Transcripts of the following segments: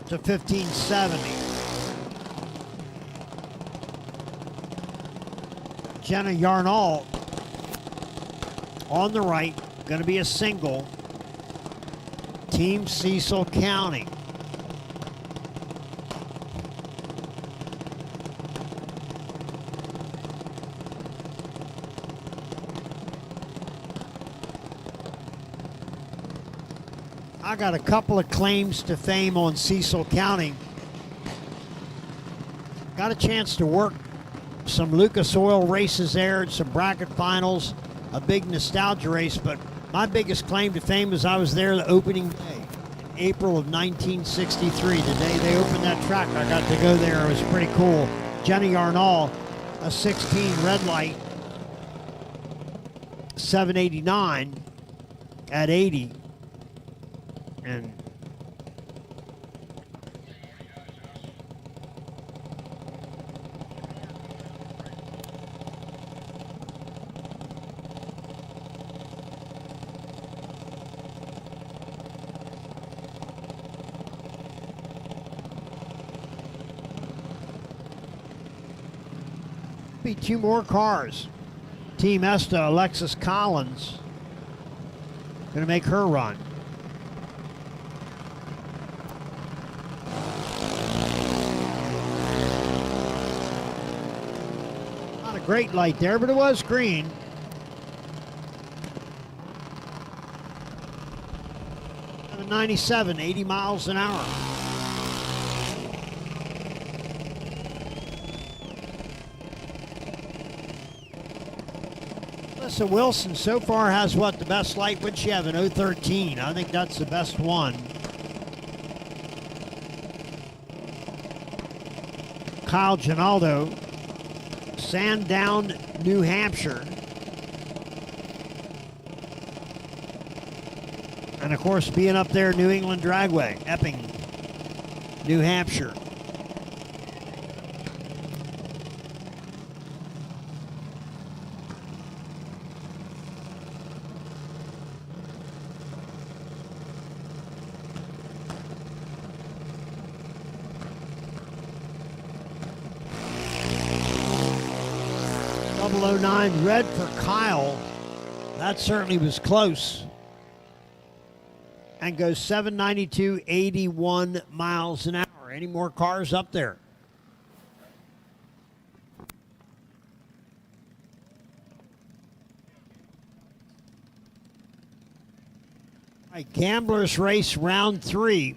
to 1570. Jenna Yarnall on the right, going to be a single. Team Cecil County. I got a couple of claims to fame on Cecil County. Got a chance to work some Lucas Oil races there, and some bracket finals, a big nostalgia race, but my biggest claim to fame is I was there the opening day in April of 1963. The day they opened that track, I got to go there. It was pretty cool. Jenny Yarnall, a 16 red light, 789 at 80. And be two more cars. Team Esta, Alexis Collins, going to make her run. Not a great light there, but it was green. At a 97, 80 miles an hour. Melissa Wilson so far has what, the best light? Would she have an 013? I think that's the best one. Kyle Ginaldo, Sandown, New Hampshire. And of course, being up there, New England Dragway, Epping, New Hampshire. .009 red for Kyle. That certainly was close. And goes 792, 81 miles an hour. Any more cars up there? All right, Gamblers Race round 3.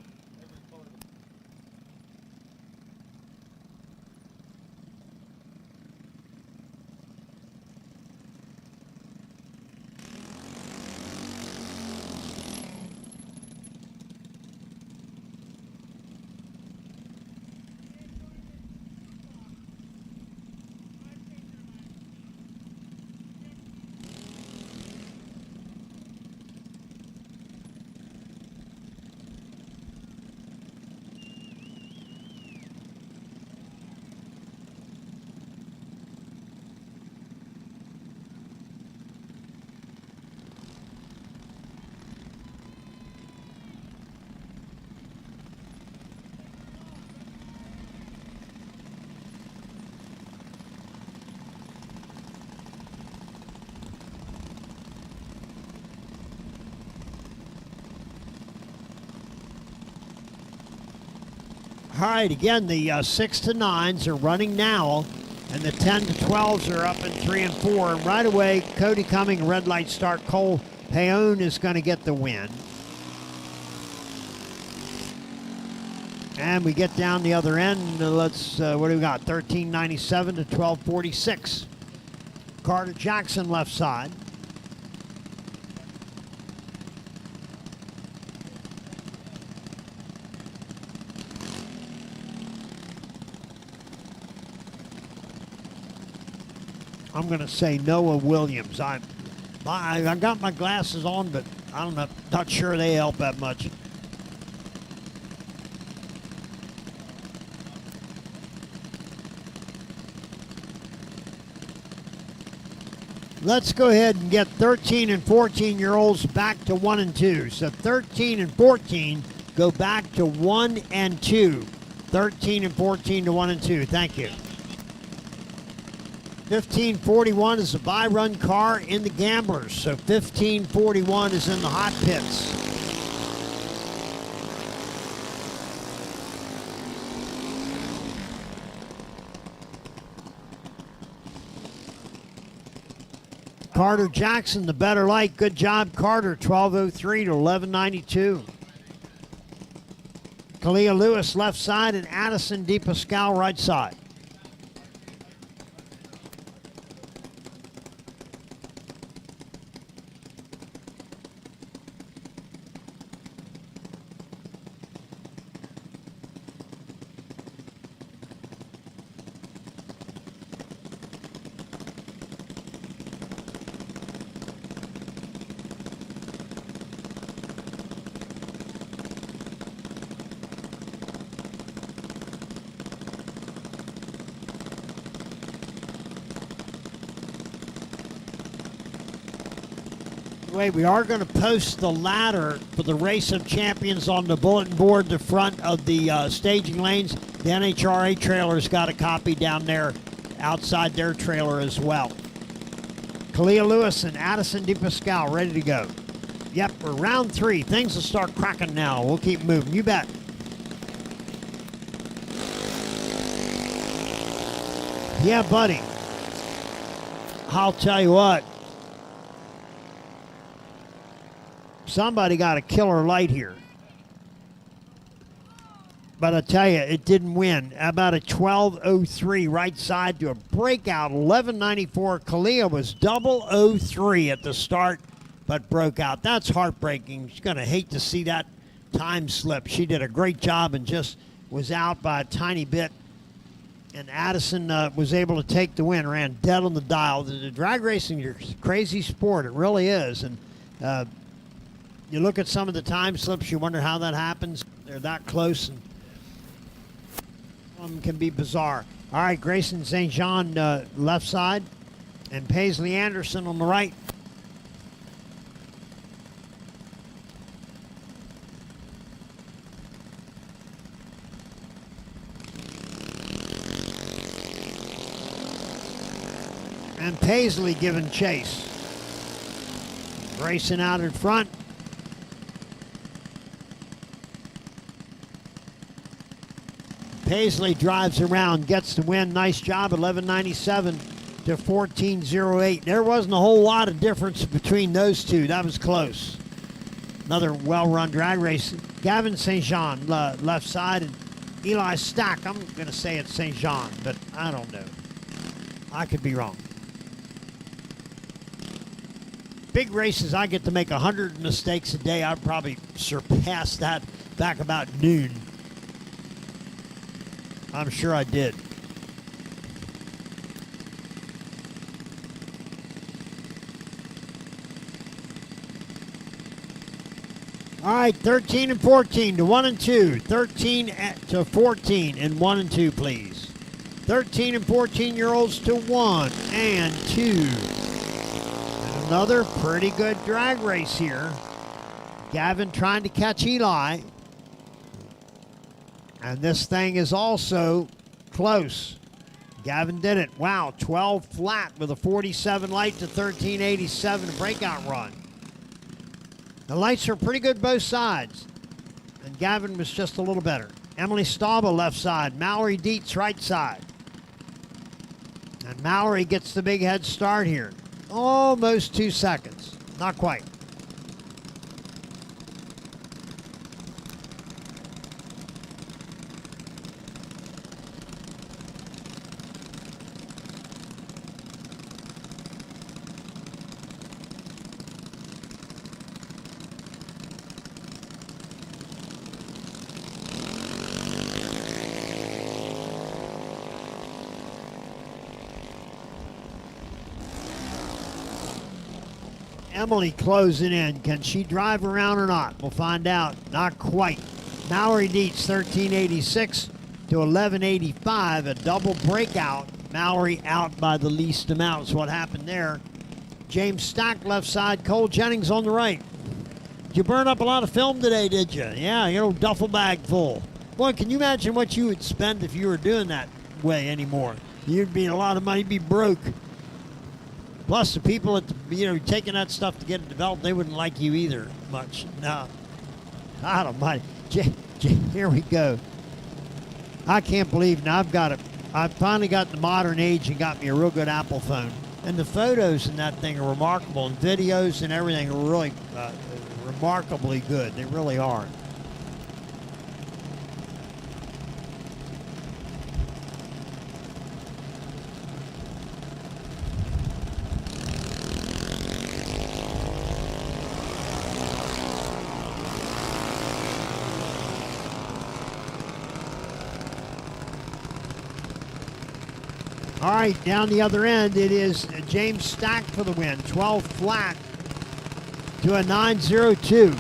All right, again, the 6 to 9s are running now, and the 10 to 12s are up in 3 and 4. And right away, Cody Cumming, red light start. Cole Paone is going to get the win. And we get down the other end. Let's, what do we got? 1397 to 1246. Carter Jackson left side. I'm going to say Noah Williams. I got my glasses on, but I'm not sure they help that much. Let's go ahead and get 13 and 14-year-olds back to 1 and 2. So 13 and 14 go back to 1 and 2. 13 and 14 to 1 and 2. Thank you. 1541 is a by-run car in the Gamblers. So 1541 is in the hot pits. Carter Jackson, the better light. Good job, Carter. 1203 to 1192. Kalia Lewis left side and Addison DePascal right side. We are going to post the ladder for the Race of Champions on the bulletin board, the front of the staging lanes. The NHRA trailer's got a copy down there outside their trailer as well. Kalia Lewis and Addison DePascal ready to go. Yep, we're round 3. Things will start cracking now. We'll keep moving. You bet. Yeah, buddy. I'll tell you what. Somebody got a killer light here. But I tell you, it didn't win. About a 12:03 right side to a breakout 11:94. Kalia was 003 at the start, but broke out. That's heartbreaking. She's going to hate to see that time slip. She did a great job and just was out by a tiny bit. And Addison was able to take the win, ran dead on the dial. The drag racing is a crazy sport. It really is. And you look at some of the time slips, you wonder how that happens. They're that close, and some of them can be bizarre. All right, Grayson St. Jean left side, and Paisley Anderson on the right. And Paisley giving chase. Grayson out in front. Paisley drives around, gets the win. Nice job, 11:97 to 14:08. There wasn't a whole lot of difference between those two. That was close. Another well-run drag race. Gavin St. Jean left side, and Eli Stack. I'm going to say it's St. Jean, but I don't know. I could be wrong. Big races, I get to make 100 mistakes a day. I'd probably surpass that back about noon. I'm sure I did. All right, 13 and 14 to 1 and 2. 13 to 14 and 1 and 2, please. 13 and 14-year-olds to 1 and 2. And another pretty good drag race here. Gavin trying to catch Eli. And this thing is also close. Gavin did it. Wow, 12 flat with a 47 light to 1387 breakout run. The lights are pretty good both sides. And Gavin was just a little better. Emily Stauba left side. Mallory Dietz right side. And Mallory gets the big head start here. Almost 2 seconds. Not quite. Emily closing in. Can she drive around or not? We'll find out. Not quite. Mallory Dietz, 1386 to 1185. A double breakout. Mallory out by the least amount is what happened there. James Stack left side. Cole Jennings on the right. You burn up a lot of film today, did you? Yeah, you know, duffel bag full. Boy, can you imagine what you would spend if you were doing that way anymore? You'd be a lot of money, be broke. Plus, the people at taking that stuff to get it developed, they wouldn't like you either much. No, I don't mind. Here we go. I can't believe now I've finally got the modern age and got me a real good Apple phone. And the photos in that thing are remarkable, and videos and everything are really remarkably good. They really are. All right, down the other end, it is James Stack for the win. 12 flat to a 902.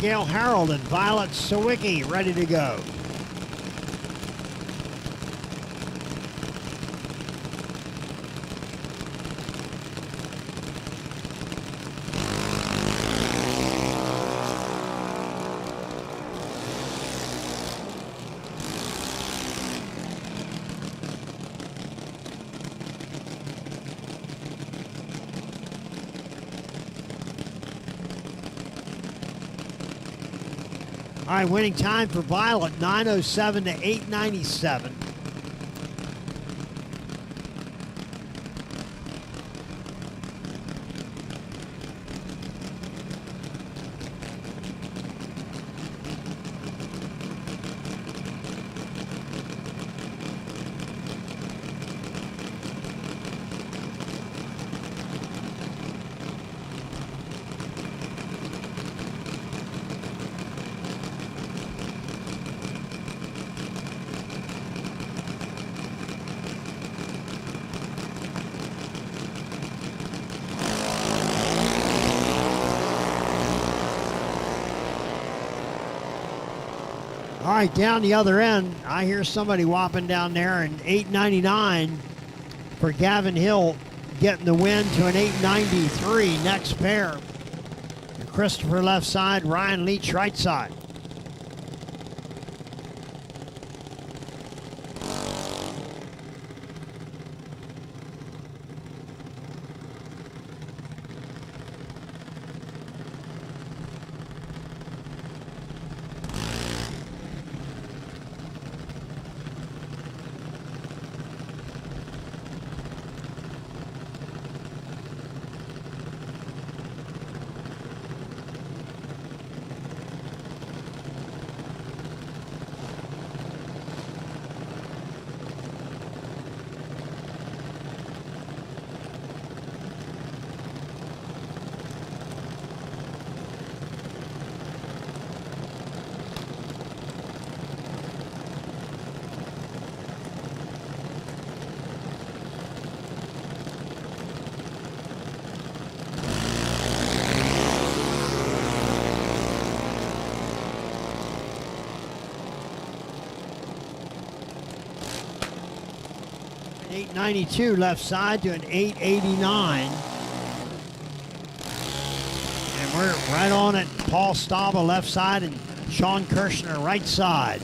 Gail Harold and Violet Sawicki ready to go. All right, winning time for Violet, 907 to 897. All right, down the other end, I hear somebody whopping down there, and 899 for Gavin Hill getting the win to an 893. Next pair, Christopher left side, Ryan Leach right side. $892 left side to an $889. And we're right on it. Paul Staba left side and Sean Kirshner right side.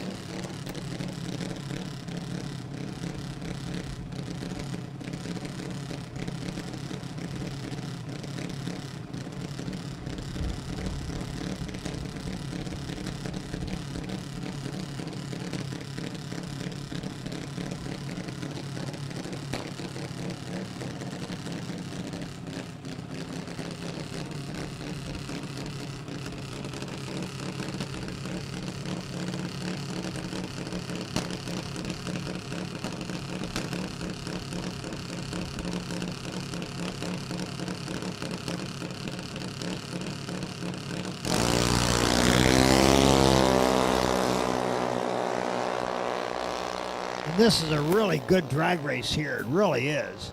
And this is a really good drag race here. It really is.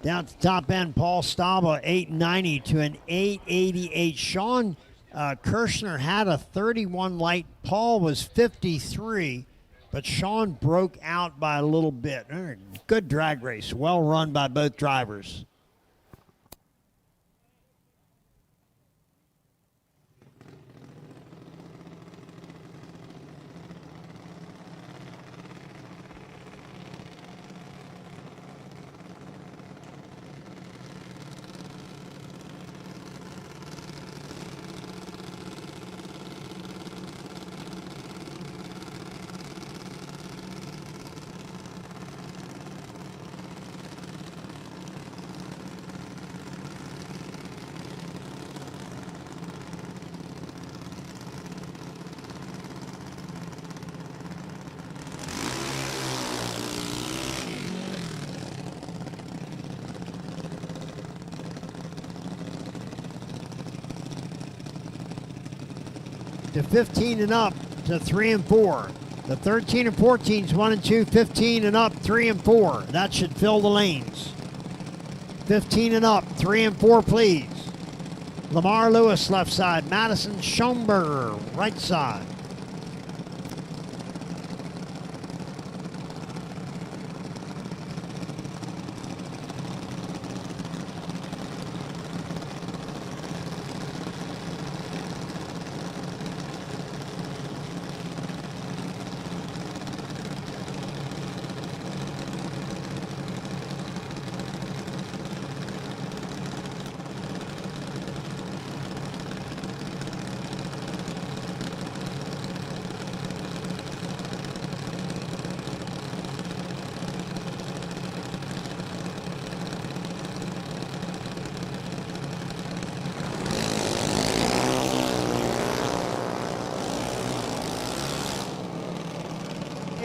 Down at the top end, Paul Staba, 890 to an 888. Sean Kirshner had a 31 light. Paul was 53, but Sean broke out by a little bit. Good drag race. Well run by both drivers. To 15 and up to 3 and 4. The 13 and 14s 1 and 2, 15 and up 3 and 4. That should fill the lanes. 15 and up 3 and 4, please. Lamar Lewis left side, Madison Schoenberger right side.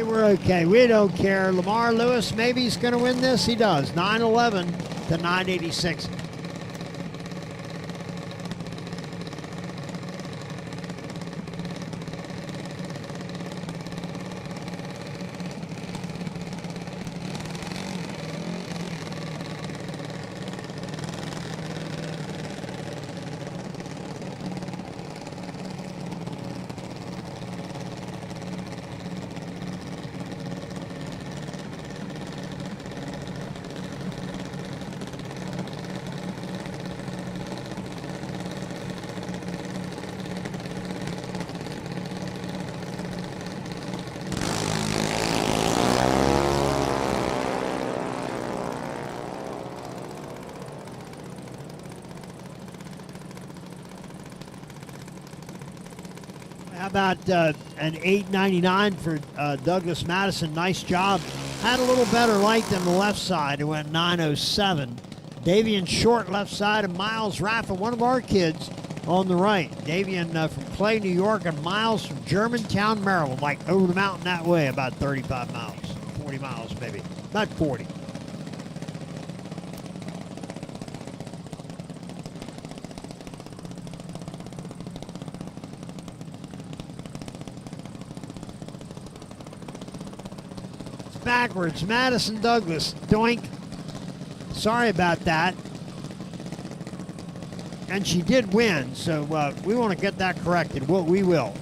We're okay. We don't care. Lamar Lewis, maybe he's going to win this. He does. 911 to 986. How about an 899 for Douglas Madison? Nice job. Had a little better light than the left side. It went 907. Davian Short left side, and Miles Raffa, one of our kids, on the right. Davian from Clay, New York, and Miles from Germantown, Maryland, like over the mountain that way, about 35 miles, 40 miles maybe, about 40. Backwards, Madison Douglas, doink. Sorry about that. And she did win, so we want to get that corrected. We will.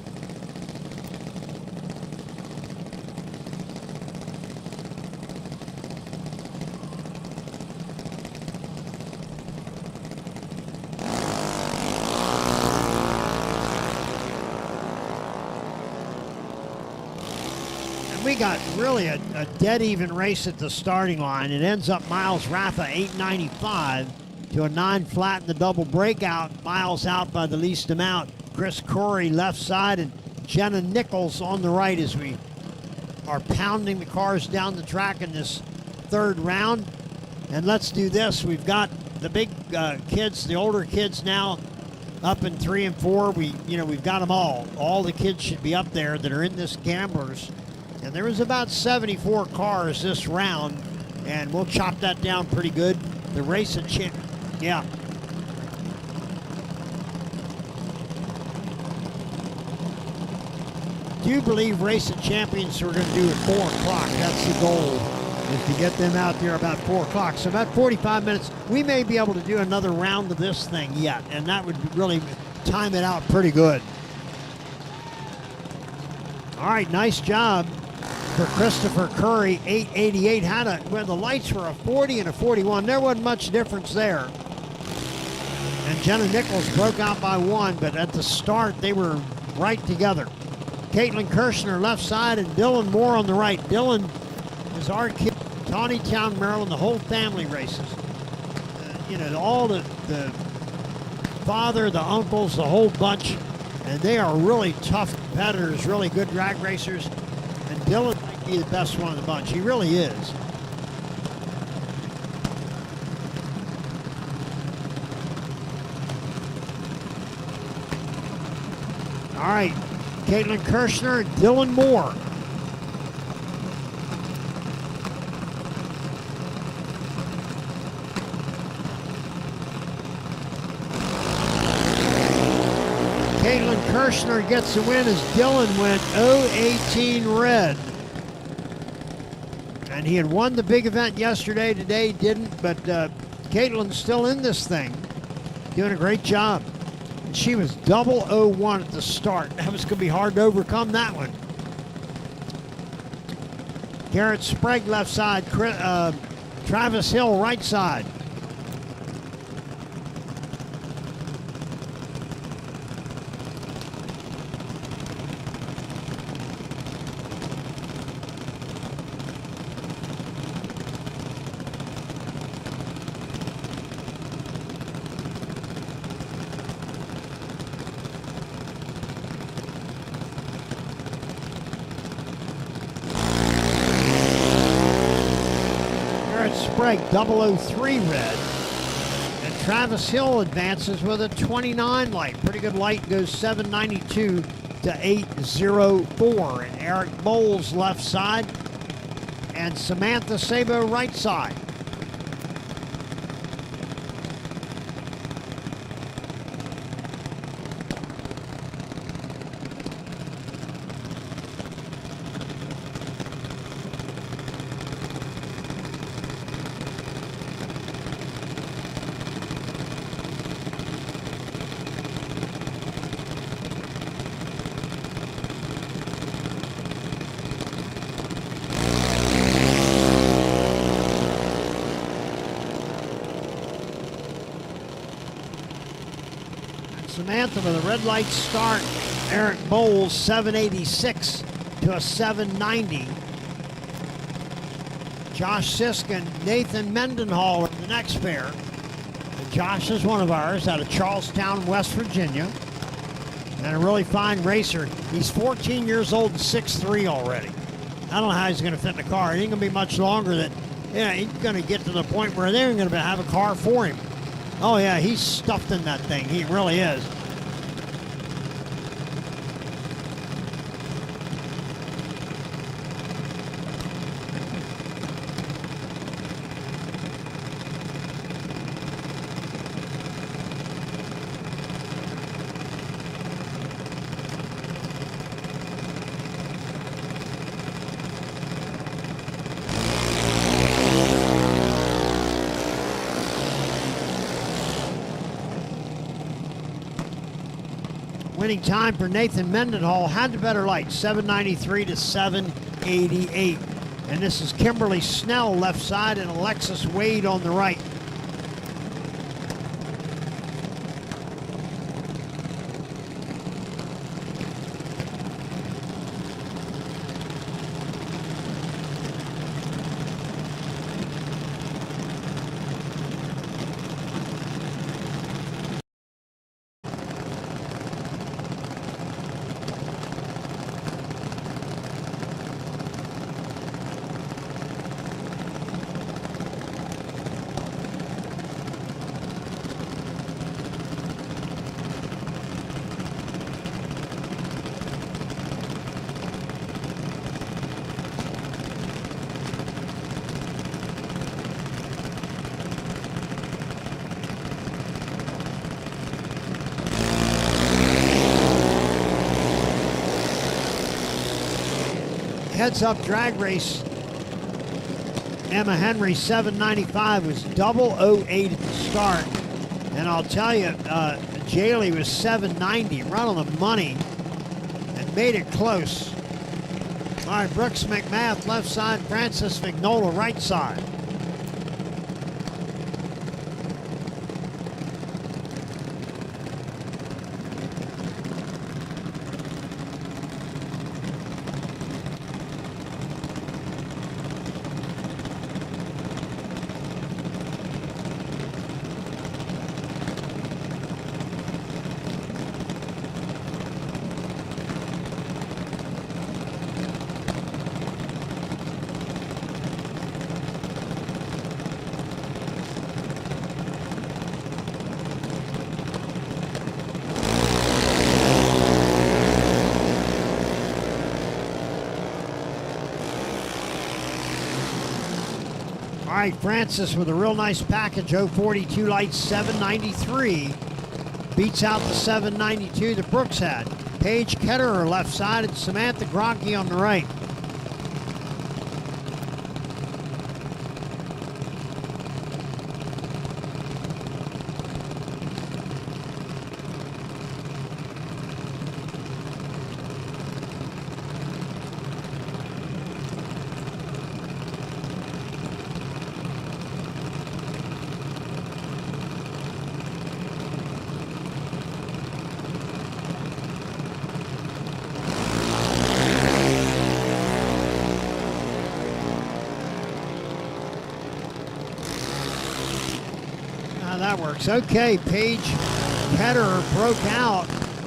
We got really a dead even race at the starting line. It ends up Miles Raffa 895 to a 9 flat in the double breakout. Miles out by the least amount. Chris Corey left side and Jenna Nichols on the right as we are pounding the cars down the track in this third round. And let's do this. We've got the big kids, the older kids now up in 3 and 4. We've got them all. All the kids should be up there that are in this Gamblers. And there was about 74 cars this round, and we'll chop that down pretty good. The race of yeah. do believe Race of Champions we're going to do at 4 o'clock. That's the goal, is to get them out there about 4 o'clock. So about 45 minutes, we may be able to do another round of this thing yet, and that would really time it out pretty good. All right, nice job for Christopher Curry, 888. Well, the lights were a 40 and a 41. There wasn't much difference there. And Jenna Nichols broke out by 1, but at the start, they were right together. Caitlin Kirshner left side and Dylan Moore on the right. Dylan is our kid, Tawnytown, Maryland. The whole family races. You know, all the father, the uncles, the whole bunch. And they are really tough competitors, really good drag racers. And Dylan might be the best one of the bunch. He really is. All right, Caitlin Kirshner and Dylan Moore. Caitlin Kirshner gets the win as Dylan went 0-18 red. And he had won the big event yesterday. Today he didn't, but Caitlin's still in this thing. Doing a great job. And she was 001 at the start. That was going to be hard to overcome that one. Garrett Sprague left side. Travis Hill right side. Sprague 003 red, and Travis Hill advances with a 29 light. Pretty good light, goes 792 to 804. And Eric Bowles left side and Samantha Sabo right side. Samantha with a red light start. Eric Bowles 786 to a 790. Josh Siskin, Nathan Mendenhall are the next pair. And Josh is one of ours out of Charlestown, West Virginia. And a really fine racer. He's 14 years old and 6'3" already. I don't know how he's going to fit in the car. It ain't going to be much longer that, yeah, he's going to get to the point where they're going to have a car for him. Oh, yeah, he's stuffed in that thing. He really is. Winning time for Nathan Mendenhall had the better light, 793 to 788. And this is Kimberly Snell left side and Alexis Wade on the right. heads-up drag race, Emma Henry 795 was 008 at the start. And I'll tell you, Jaley was 790, right on the money, and made it close. All right, Brooks McMath, left side, Francis Vignola, right side. All right, Francis with a real nice package, 042 lights, 793. Beats out the 792 that Brooks had. Paige Ketterer left side and Samantha Gronke on the right. That works. Okay, Paige Ketterer broke out,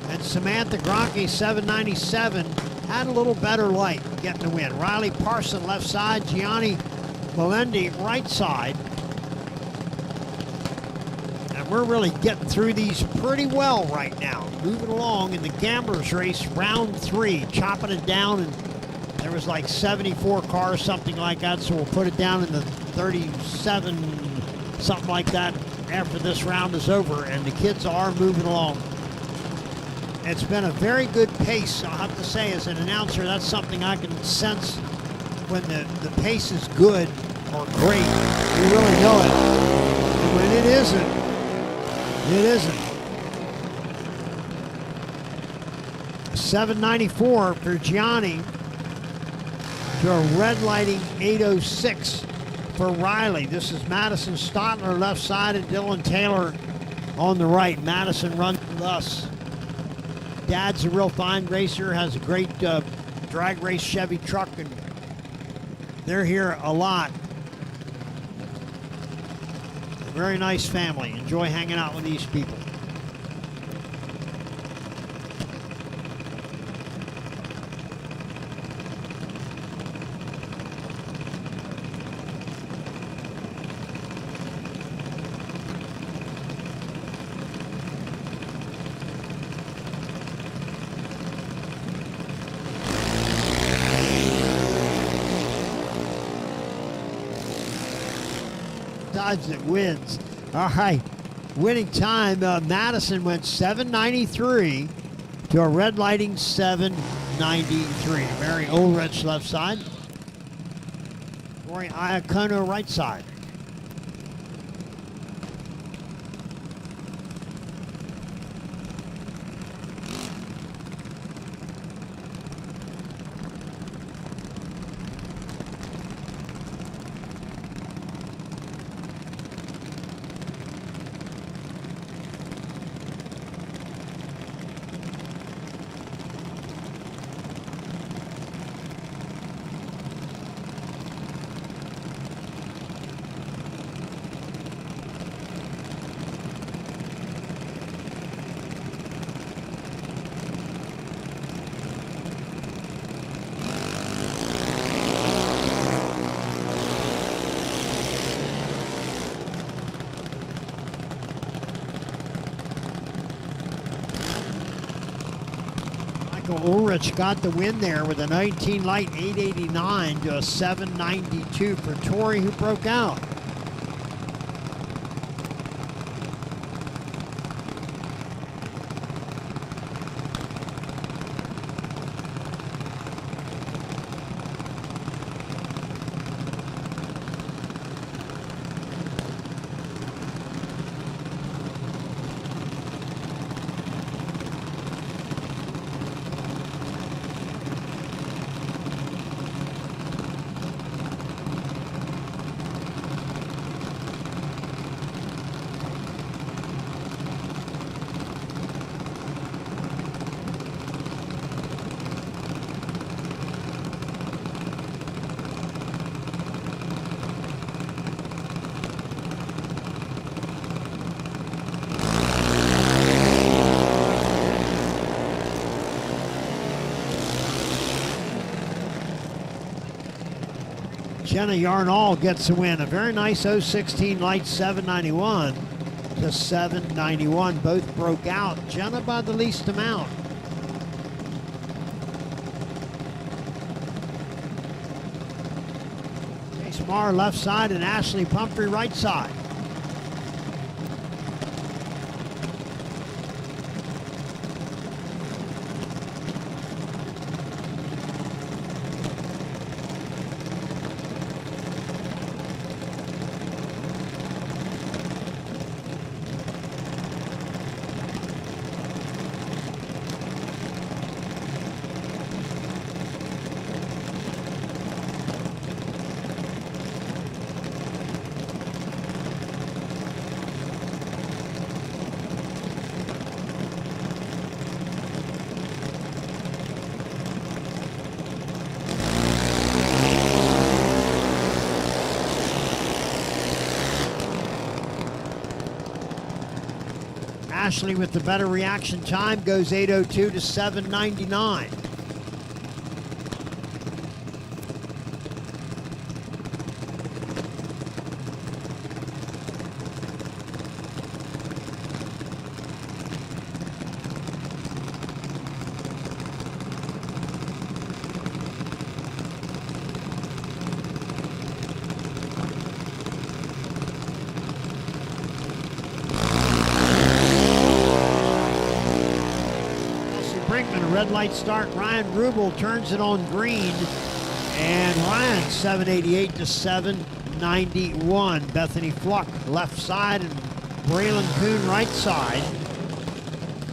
and Samantha Gronke, 797, had a little better light getting the win. Riley Parson, left side. Gianni Melendi, right side. And we're really getting through these pretty well right now. Moving along in the Gamblers race, round 3, chopping it down, and there was like 74 cars, something like that, so we'll put it down in the 37, something like that, after this round is over, and the kids are moving along. It's been a very good pace, I'll have to say. As an announcer, that's something I can sense when the pace is good or great. You really know it. And when it isn't, it isn't. 794 for Gianni to a red lighting 806 for Riley. This is Madison Stotler left side and Dylan Taylor on the right. Madison runs with us. Dad's a real fine racer, has a great drag race Chevy truck, and they're here a lot. A very nice family. Enjoy hanging out with these people. That wins. All right, winning time, Madison went 793 to a red lighting 793. Mary Ulrich left side. Rory Iacono right side. Ulrich got the win there with a 19 light 889 to a 792 for Tori, who broke out. Jenna Yarnall gets the win. A very nice 016 light 791 to 791. Both broke out. Jenna by the least amount. Chase Marr left side and Ashley Pumphrey right side. Ashley with the better reaction time goes 8:02 to 7:99. Brinkman, a red light start. Ryan Rubel turns it on green. And Ryan 788 to 791. Bethany Fluck left side and Braylon Kuhn right side.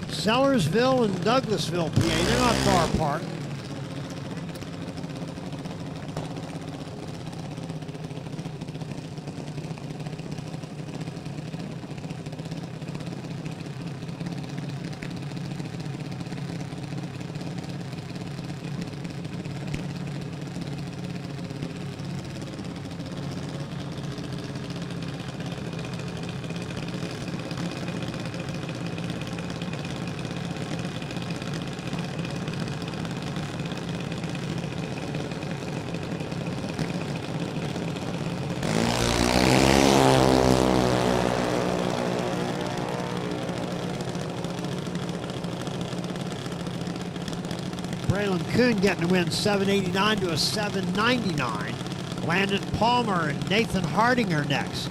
Sellersville and Douglasville, PA, they're not far apart. Braylon Kuhn getting the win, 789 to a 799. Landon Palmer and Nathan Harding are next.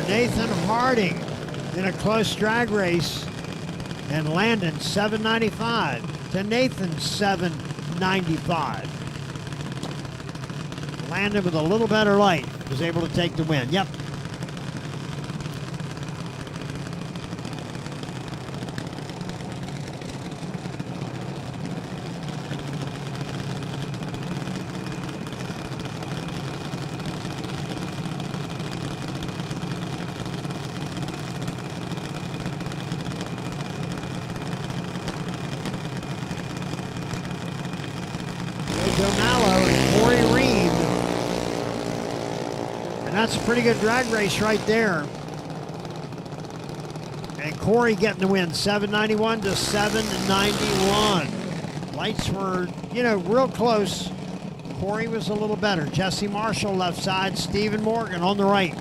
Nathan Harding in a close drag race, and Landon 795 to Nathan 795. Landon with a little better light was able to take the win. Yep. that's a pretty good drag race right there. And Corey getting the win, 791 to 791. Lights were, real close. Corey was a little better. Jesse Marshall left side, Stephen Morgan on the right.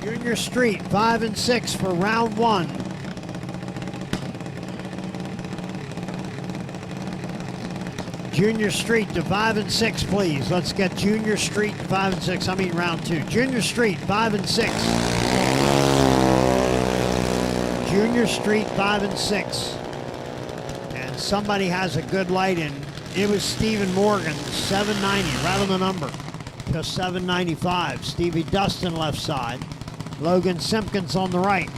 Junior Street, 5 and 6 for round 1. Junior Street to 5 and 6, please. Let's get Junior Street to 5 and 6. I mean round 2. Junior Street, 5 and 6. Junior Street, 5 and 6. And somebody has a good light in. It was Stephen Morgan, 790, right on the number, to 795. Stevie Dustin left side. Logan Simpkins on the right.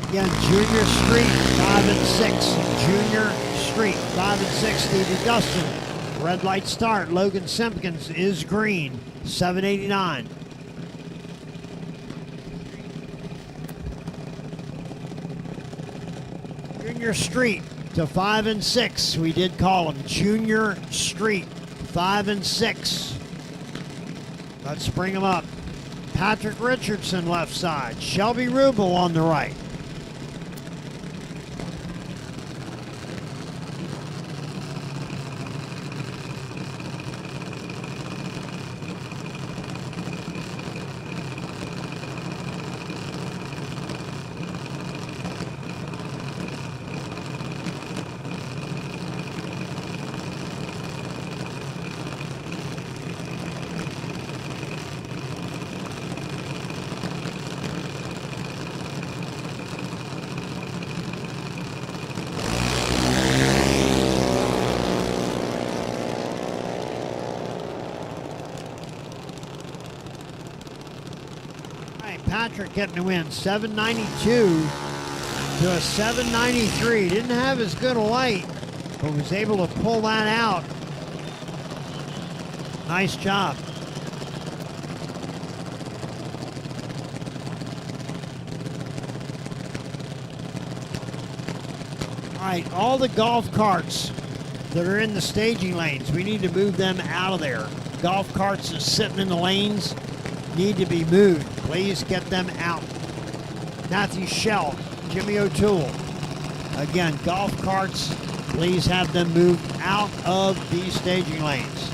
Again, Junior Street, 5 and 6. Junior Street, 5 and 6. Stevie Dustin. Red light start. Logan Simpkins is green, 789. Junior Street to 5 and 6. We did call him Junior Street, 5 and 6. Let's bring him up. Patrick Richardson left side. Shelby Rubel on the right. Patrick getting the win, 792 to a 793. Didn't have as good a light, but was able to pull that out. Nice job. All right, all the golf carts that are in the staging lanes, we need to move them out of there. Golf carts are sitting in the lanes, need to be moved. Please get them out. Matthew Shell, Jimmy O'Toole. Again, golf carts, please have them moved out of these staging lanes.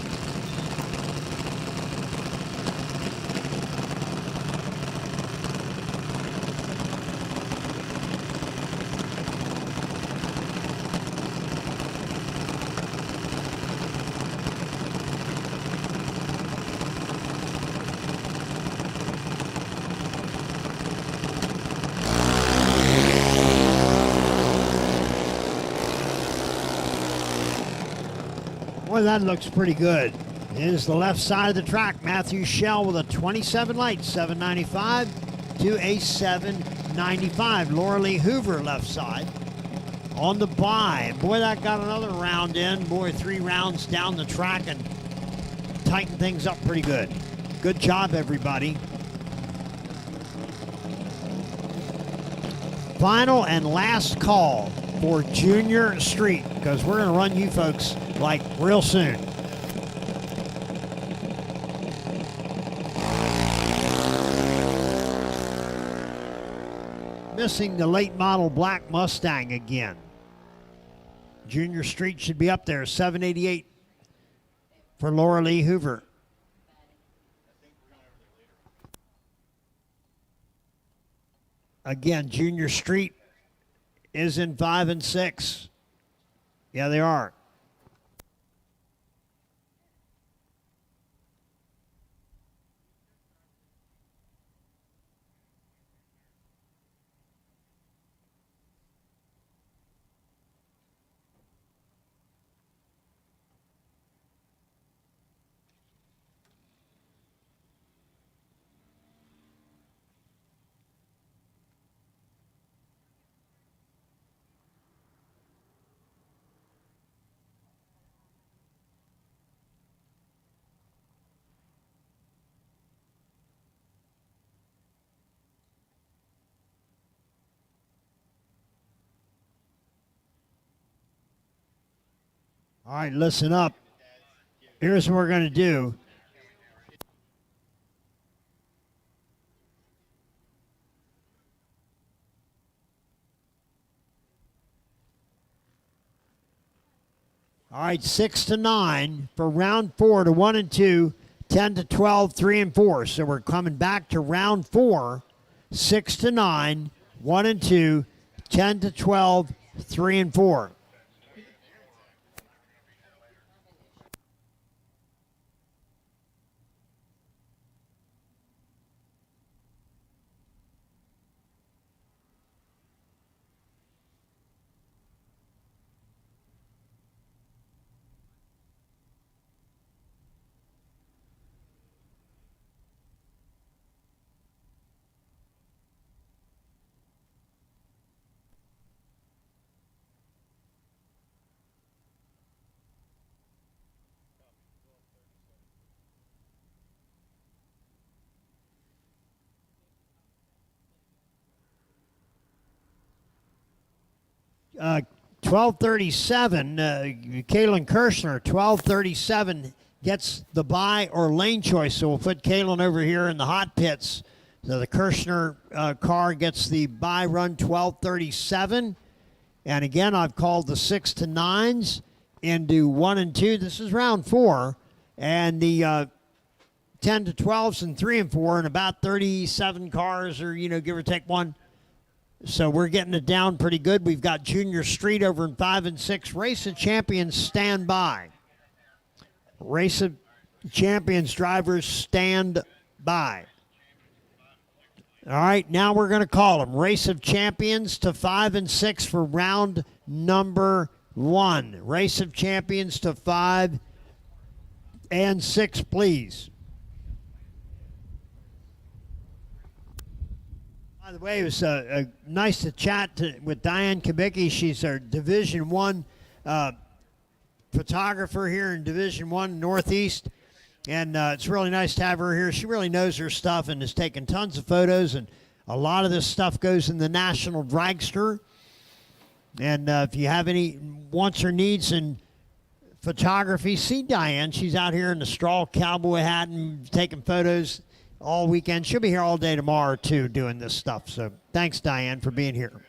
Boy, that looks pretty good. Here's the left side of the track. Matthew Shell with a 27 light, 795 to a 795. Laura Lee Hoover left side on the bye. Boy, that got another round in. Boy, 3 rounds down the track and tightened things up pretty good. Good job, everybody. Final and last call for Junior Street, because we're going to run you folks like real soon. Missing the late model black Mustang again. Junior Street should be up there, 788 for Laura Lee Hoover. Again, Junior Street is in 5 and 6. Yeah, they are. All right, listen up. Here's what we're going to do. All right, 6 to 9 for round 4 to 1 and 2, 10 to 12, 3 and 4. So we're coming back to round 4, 6 to 9, 1 and 2, 10 to 12, 3 and 4. Uh, 1237, Kalen Kirshner, 1237 gets the bye or lane choice. So we'll put Kalen over here in the hot pits. So the Kirshner car gets the bye run 1237. And again, I've called the 6 to 9s into 1 and 2. This is round 4. And the 10 to 12s and 3 and 4, and about 37 cars, or, give or take one. So we're getting it down pretty good. We've got Junior Street over in 5 and 6. Race of Champions, stand by. Race of Champions drivers, stand by. All right, now we're going to call them. Race of Champions to 5 and 6 for round number 1. Race of Champions to 5 and 6, please. By the way, it was nice to chat with Diane Kubicki. She's our Division I photographer here in Division I Northeast. And it's really nice to have her here. She really knows her stuff and has taken tons of photos. And a lot of this stuff goes in the National Dragster. And if you have any wants or needs in photography, see Diane. She's out here in the straw cowboy hat and taking photos all weekend. She'll be here all day tomorrow, too, doing this stuff. So thanks, Diane, for being here.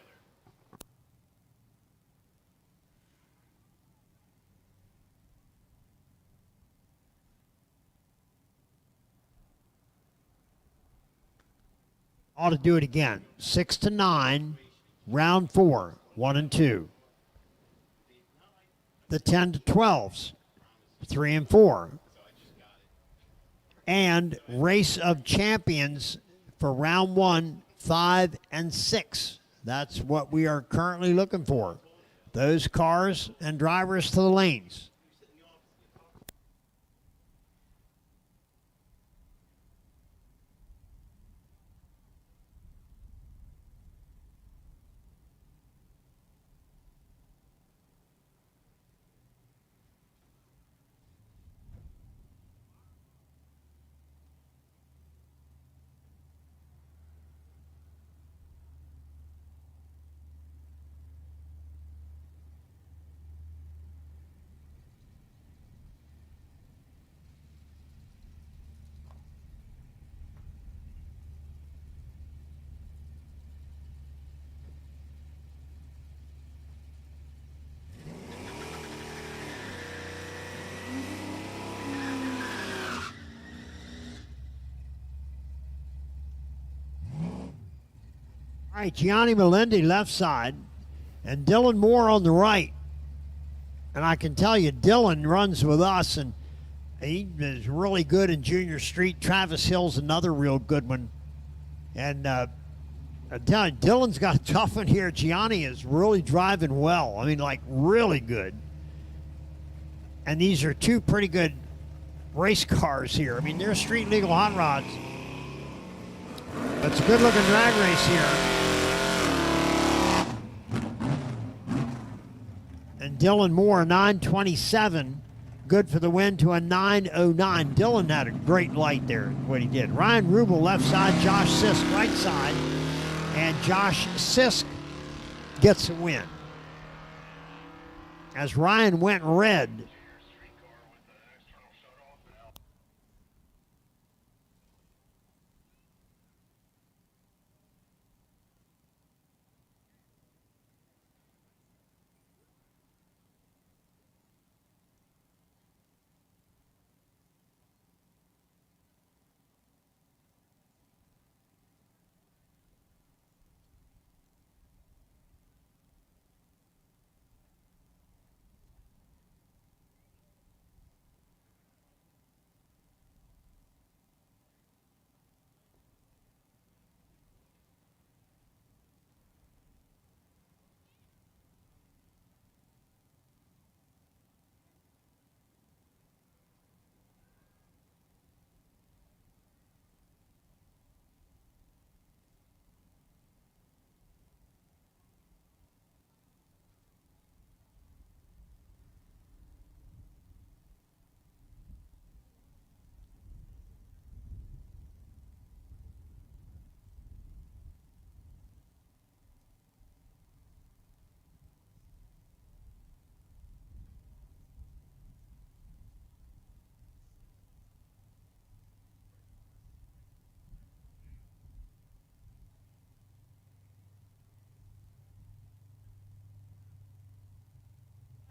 Ought to do it again. 6 to 9, round 4, 1 and 2. The 10 to 12s, 3 and 4. And Race of Champions for round 1, 5 and 6. That's what we are currently looking for. Those cars and drivers to the lanes. All right, Gianni Melendi left side, and Dylan Moore on the right. And I can tell you, Dylan runs with us, and he is really good in Junior Street. Travis Hill's another real good one. And I'm telling you, Dylan's got a tough one here. Gianni is really driving well. I mean, like, really good. And these are two pretty good race cars here. I mean, they're street legal hot rods. But it's a good looking drag race here. And Dylan Moore, 927, good for the win to a 909. Dylan had a great light there, what he did. Ryan Rubel left side, Josh Sisk right side. And Josh Sisk gets a win. As Ryan went red.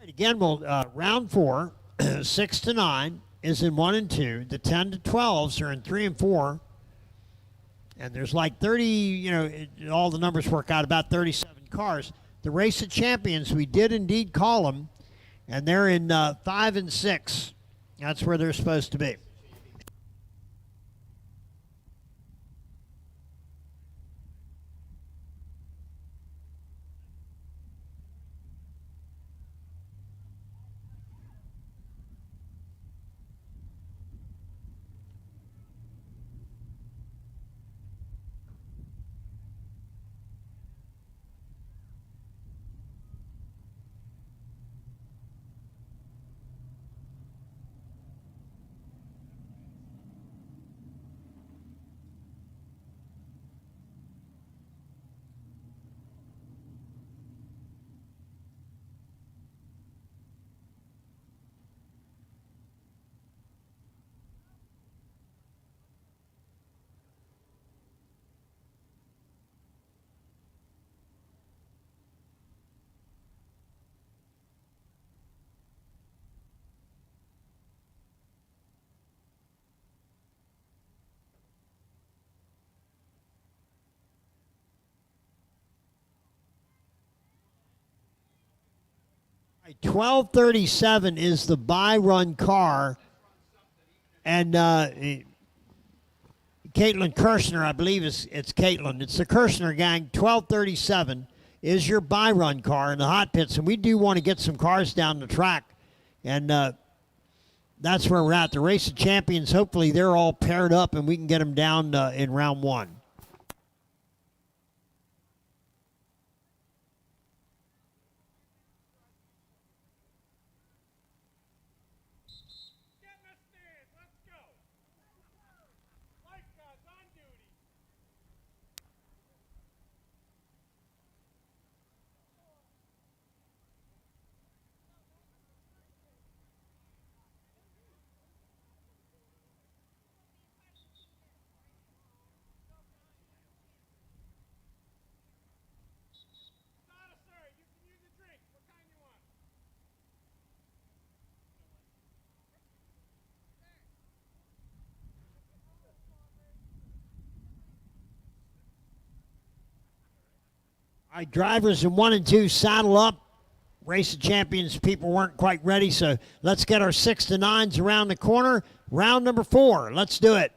Again, we'll round 4, 6 to 9 is in 1 and 2. The 10 to 12s are in 3 and 4. And there's like 30, all the numbers work out about 37 cars. The Race of Champions, we did indeed call them, and they're in 5 and 6. That's where they're supposed to be. Right, 1237 is the by-run car, and Caitlin Kirshner, I believe it's Caitlin. It's the Kirshner gang. 1237 is your by-run car in the hot pits, and we do want to get some cars down the track, and that's where we're at. The Race of Champions, hopefully they're all paired up, and we can get them down in round 1. All right, drivers in 1 and 2 saddle up. Race of Champions people weren't quite ready, so let's get our 6 to 9s around the corner. Round number 4. Let's do it.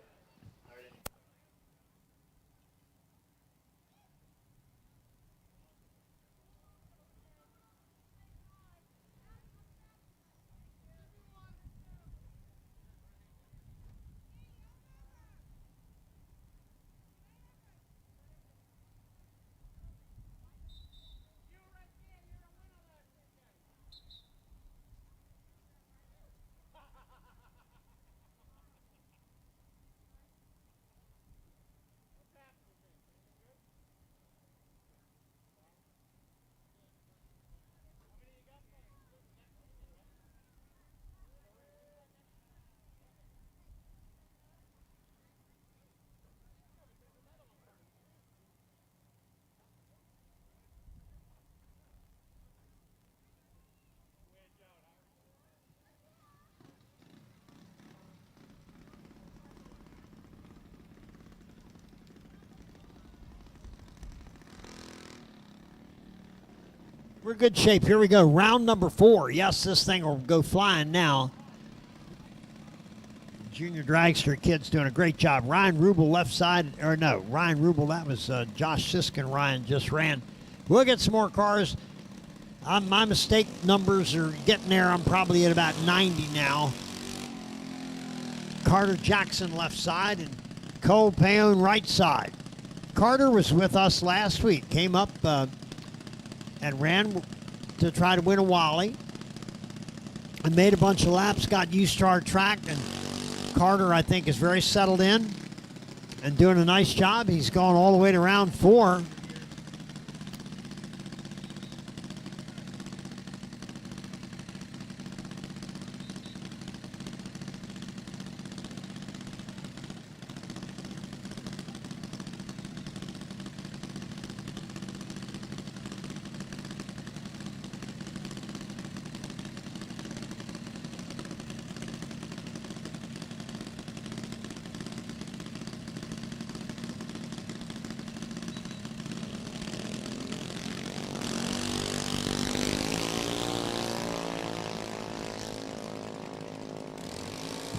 We're in good shape. Here we go. Round number 4. Yes, this thing will go flying now. Junior dragster kid's doing a great job. Ryan Rubel left side, or no, Ryan Rubel, that was Josh Siskin. Ryan just ran. We'll get some more cars. My mistake numbers are getting there. I'm probably at about 90 now. Carter Jackson left side and Cole Paone right side. Carter was with us last week. Came up and ran to try to win a Wally and made a bunch of laps, got used to our track, and Carter, I think, is very settled in and doing a nice job. He's going all the way to round 4.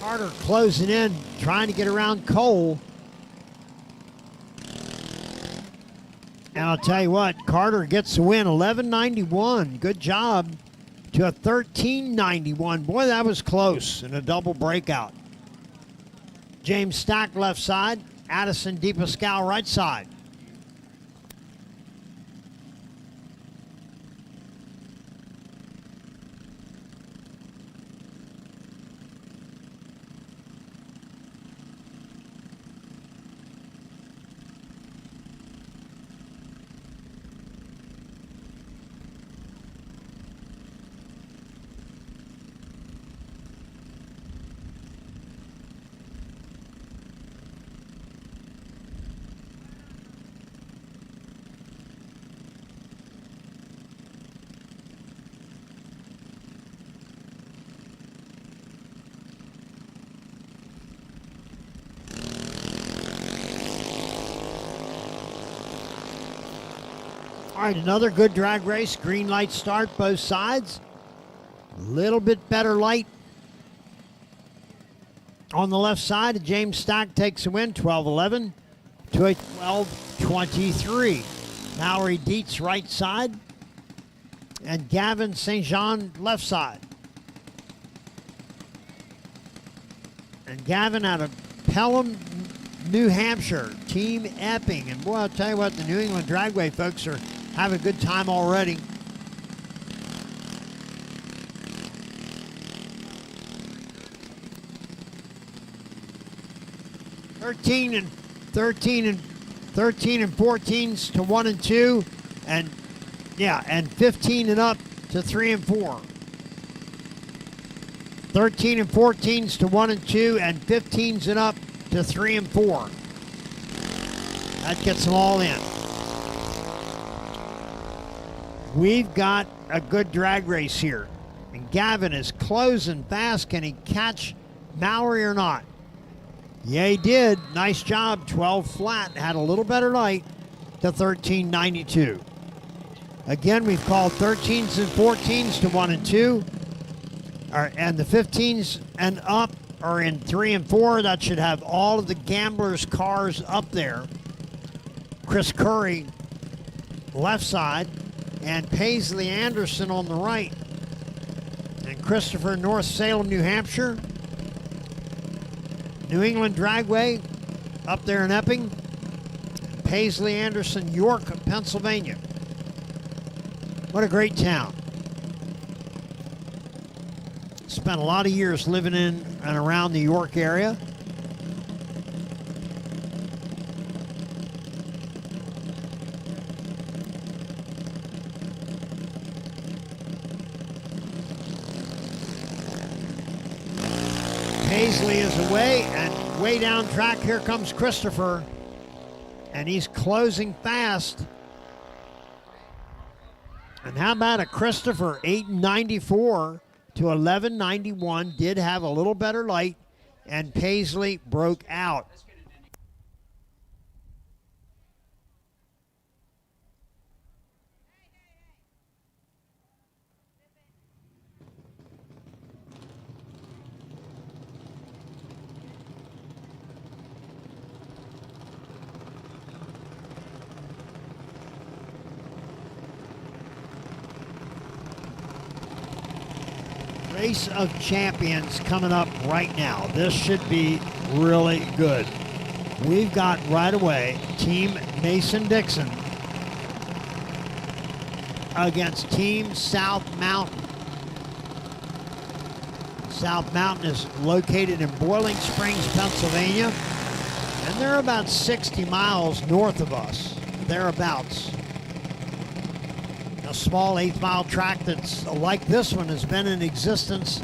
Carter closing in, trying to get around Cole. And I'll tell you what, Carter gets the win, 11.91. Good job to a 13.91. Boy, that was close in a double breakout. James Stack left side, Addison DePascal right side. All right, another good drag race. Green light start, both sides. A little bit better light on the left side. James Stack takes a win, 12-11 to a 12-23. Mallory Dietz right side and Gavin St. Jean left side. And Gavin out of Pelham, New Hampshire, Team Epping. And boy, I'll tell you what, the New England Dragway folks are having a good time already. Thirteen and 14s to 1 and 2, and 15 and up to 3 and 4. 13 and 14s to 1 and 2, and 15s and up to 3 and 4. That gets them all in. We've got a good drag race here. And Gavin is closing fast. Can he catch Mallory or not? Yeah, he did. Nice job. 12 flat. Had a little better light to 13.92. Again, we've called 13s and 14s to 1 and 2. And the 15s and up are in 3 and 4. That should have all of the gamblers' cars up there. Chris Curry, left side, and Paisley Anderson on the right. And Christopher, North Salem, New Hampshire. New England Dragway up there in Epping. Paisley Anderson, York, Pennsylvania. What a great town. Spent a lot of years living in and around the York area. Paisley is away, and way down track, here comes Christopher. And he's closing fast. And how about a Christopher 894 to 1191, did have a little better light, and Paisley broke out. Race of Champions coming up right now. This should be really good. We've got right away Team Mason-Dixon against Team South Mountain. South Mountain is located in Boiling Springs, Pennsylvania, and they're about 60 miles north of us, thereabouts. A small 8-mile track that's like this one has been in existence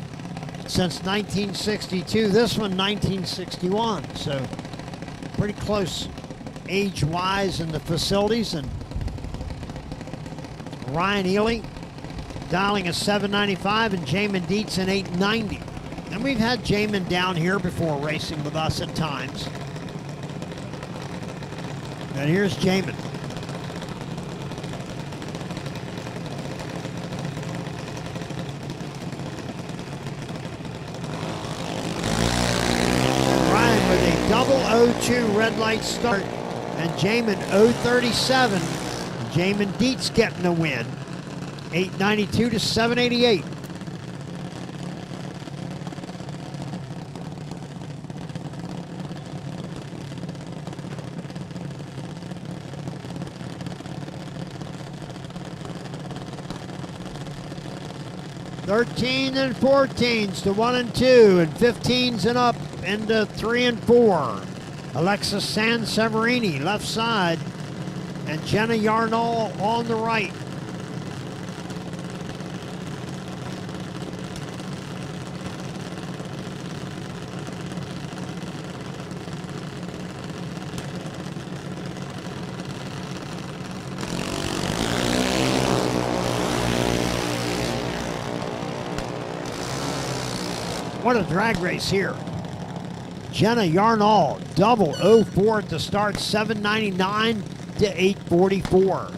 since 1962. This one, 1961. So pretty close age-wise in the facilities. And Ryan Ely dialing a 795 and Jamin Dietz an 890. And we've had Jamin down here before racing with us at times. And here's Jamin. Double 02 red light start, and Jamin 037. Jamin Dietz getting the win. 892 to 788. Thirteen and 14s to 1 and 2, and 15s and up into 3 and 4. Alexis Sanseverini left side, and Jenna Yarnall on the right. What a drag race here. Jenna Yarnall, double 04 at the start, 799 to 844.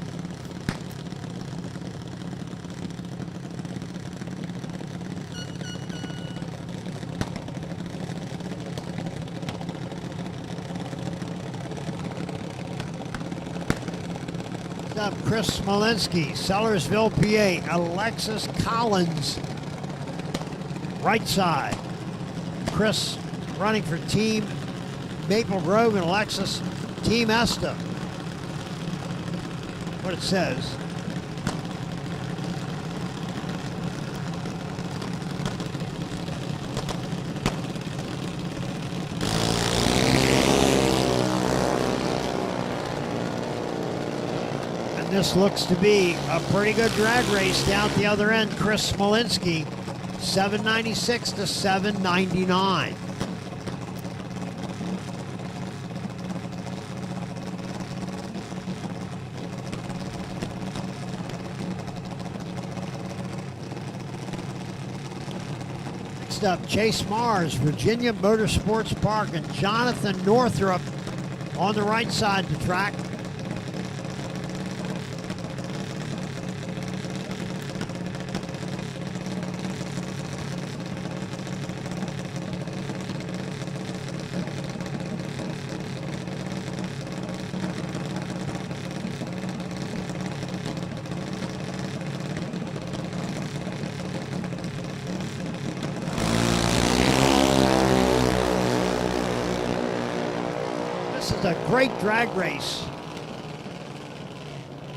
Next up, Chris Smolinski, Sellersville, PA. Alexis Collins, right side. Chris running for Team Maple Grove, and Alexis Team Esta. What it says. And this looks to be a pretty good drag race down at the other end. Chris Smolinski, 796 to 799. Next up, Chase Mars, Virginia Motorsports Park, and Jonathan Northrup on the right side of the track. Just a great drag race.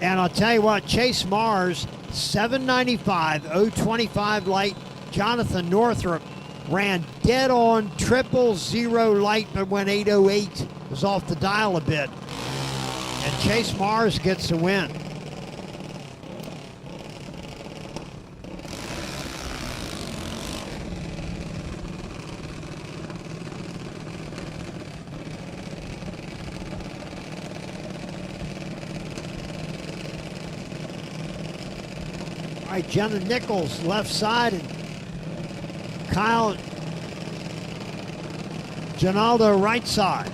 And I'll tell you what, Chase Mars, 795, 025 light. Jonathan Northrup ran dead on 000 light, but went 808. Was off the dial a bit. And Chase Mars gets the win. All right, Jenna Nichols left side, and Kyle Ginaldo right side.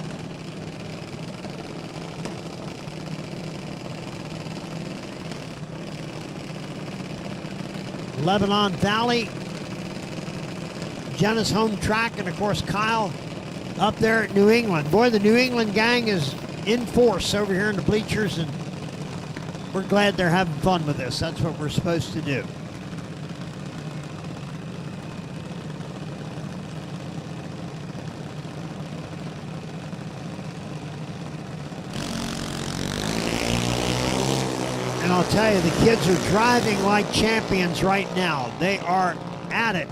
Lebanon Valley, Jenna's home track, and of course Kyle up there at New England. Boy, the New England gang is in force over here in the bleachers, and we're glad they're having fun with this. That's what we're supposed to do. And I'll tell you, the kids are driving like champions right now. They are at it,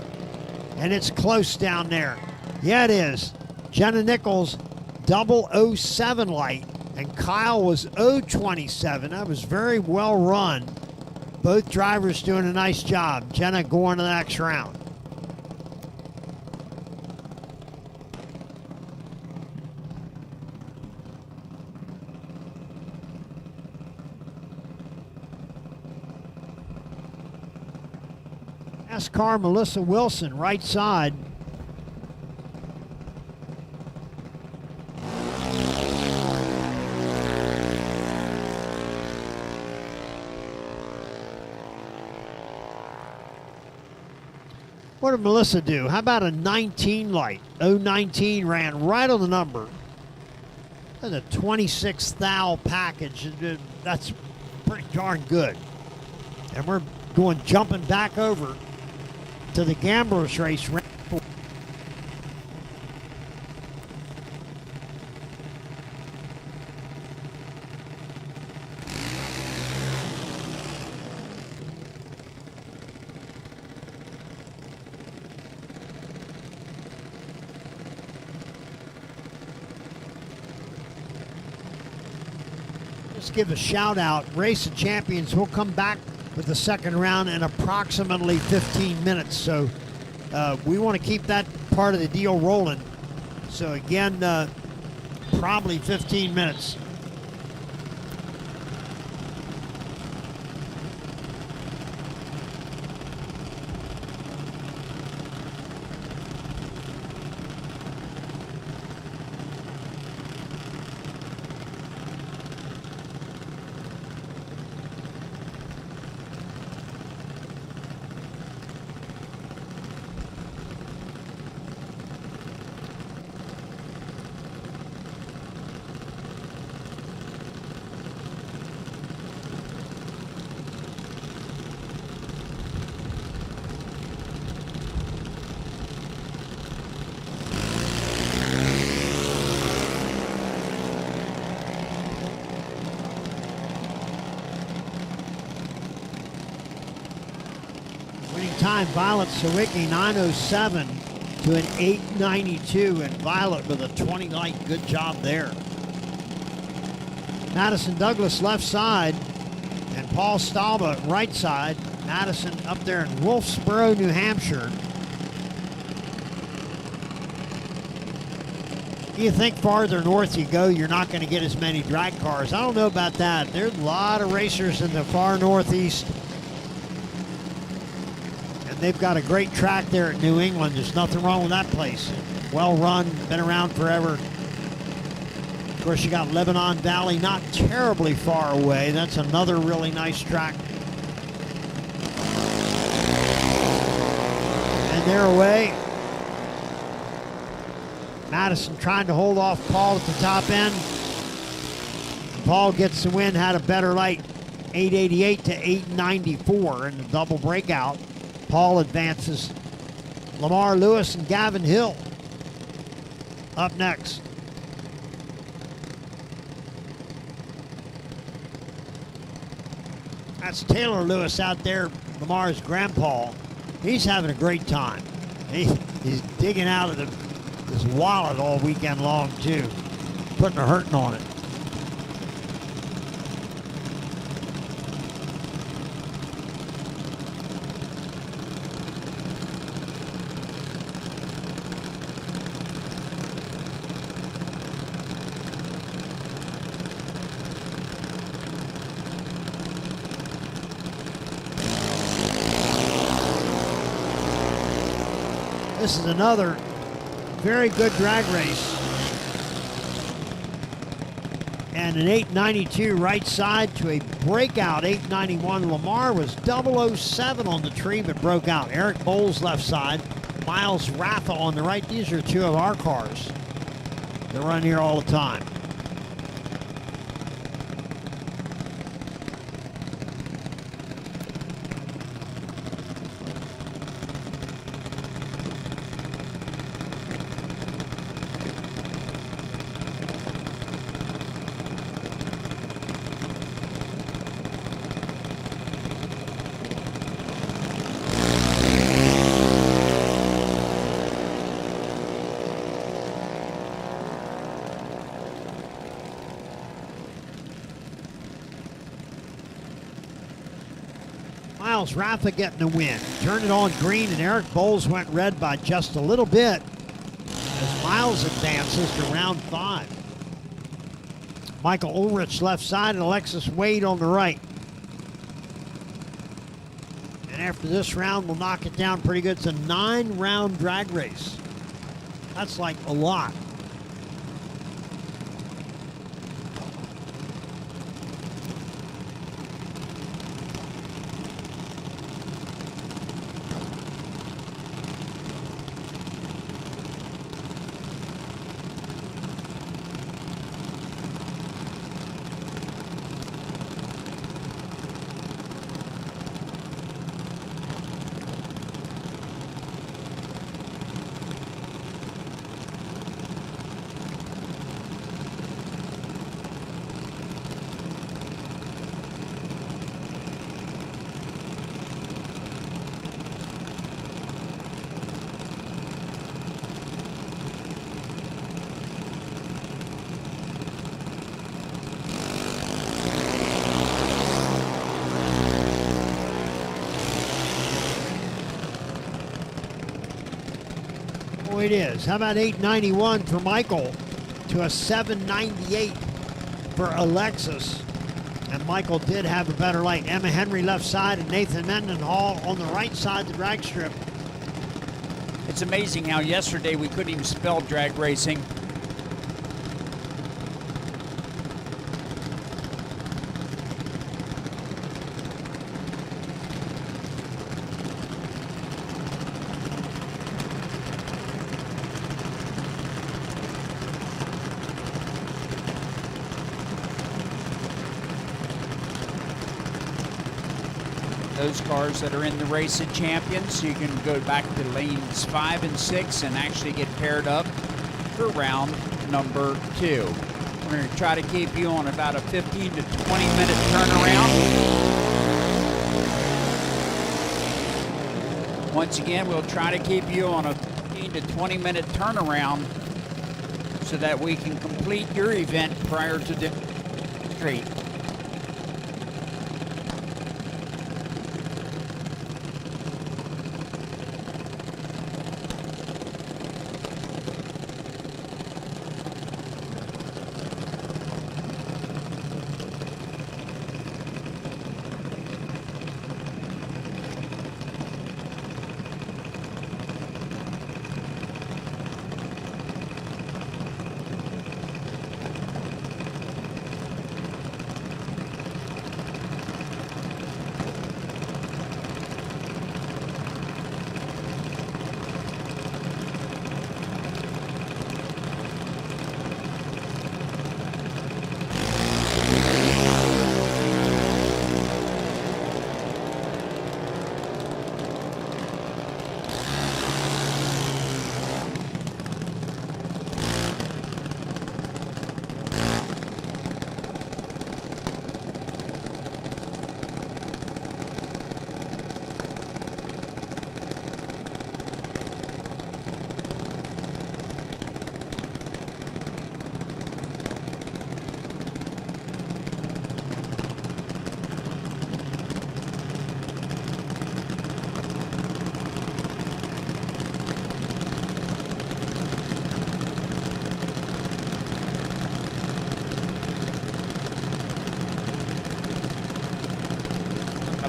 and it's close down there. Yeah, it is. Jenna Nichols, 007 light, and Kyle was 027. That was very well run. Both drivers doing a nice job. Jenna going to the next round. NASCAR Melissa Wilson, right side. What did Melissa do? How about a 19 light? 019 ran right on the number. That's a 26 thou package. That's pretty darn good. And we're going jumping back over to the Gamblers race. Let's give a shout out. Race of Champions will come back with the second round in approximately 15 minutes. So we want to keep that part of the deal rolling. So again, probably 15 minutes. Time, Violet Sawicki, 907 to an 892, and Violet with a 20 light. Good job there. Madison Douglas left side, and Paul Stalba right side. Madison up there in Wolfsboro, New Hampshire. You think farther north you go, you're not going to get as many drag cars. I don't know about that. There's a lot of racers in the far northeast. They've got a great track there at New England. There's nothing wrong with that place. Well run, been around forever. Of course, you got Lebanon Valley, not terribly far away. That's another really nice track. And they're away. Madison trying to hold off Paul at the top end. Paul gets the win, had a better light, 888 to 894 in the double breakout. Paul advances. Lamar Lewis and Gavin Hill up next. That's Taylor Lewis out there, Lamar's grandpa. He's having a great time. He's digging out of his wallet all weekend long, too, putting a hurting on it. This is another very good drag race. And an 892 right side to a breakout 891. Lamar was 007 on the tree, but broke out. Eric Bowles left side. Miles Rafa on the right. These are two of our cars that run here all the time. Miles Rafa getting the win. Turned it on green, and Eric Bowles went red by just a little bit as Miles advances to round 5. Michael Ulrich left side and Alexis Wade on the right. And after this round, we'll knock it down pretty good. It's a 9-round drag race. That's like a lot. It is. How about 891 for Michael to a 798 for Alexis? And Michael did have a better light. Emma Henry left side and Nathan Mendenhall on the right side of the drag strip. It's amazing how yesterday we couldn't even spell drag racing. Those cars that are in the race of champions, you can go back to lanes 5 and 6 and actually get paired up for round number 2. We're going to try to keep you on about a 15 to 20 minute turnaround. Once again, we'll try to keep you on a 15 to 20 minute turnaround so that we can complete your event prior to the street.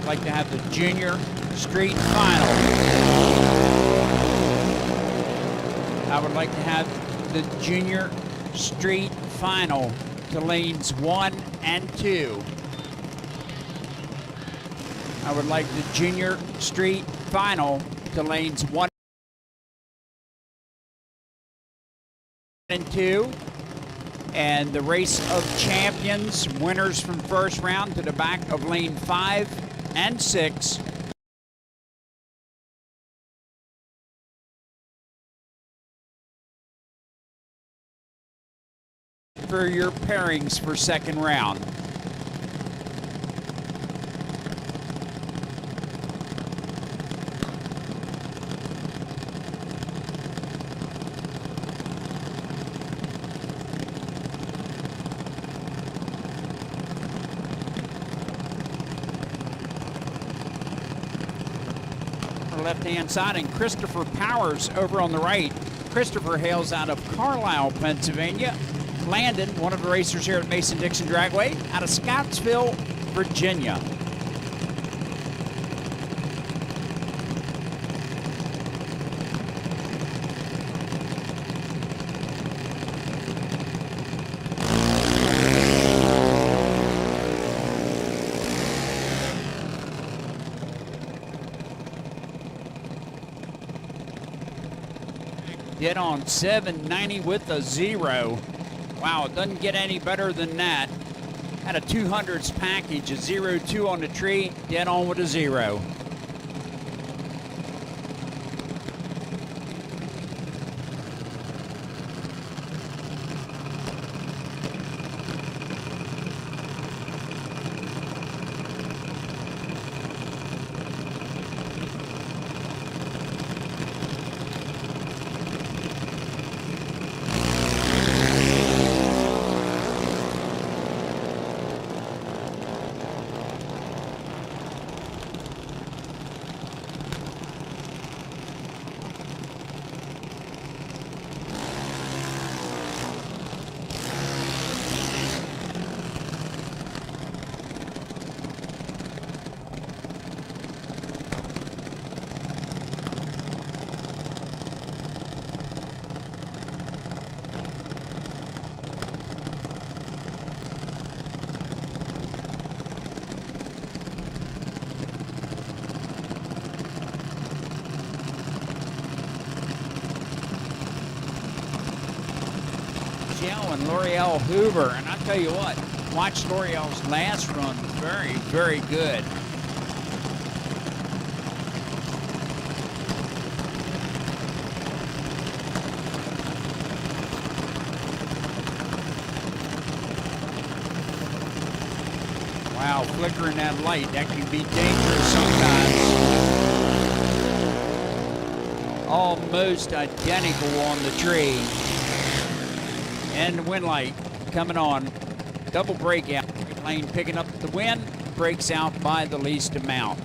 like to have the junior street final. I would like to have the junior street final to lanes 1 and 2. I would like the junior street final to lanes 1 and 2. And the race of champions, winners from first round to the back of lane 5 and 6. For your pairings for second round. Left-hand side, and Christopher Powers over on the right. Christopher hails out of Carlisle, Pennsylvania. Landon, one of the racers here at Mason-Dixon Dragway, out of Scottsville, Virginia. Dead on 790 with a 0. Wow, it doesn't get any better than that. Had a 200s package, a 0-2 on the tree, dead on with a 0. And L'Oreal Hoover, and I tell you what, watch L'Oreal's last run, very, very good. Wow, flickering that light, that can be dangerous sometimes. Almost identical on the tree. And the wind light coming on. Double breakout. Lane picking up the wind, breaks out by the least amount.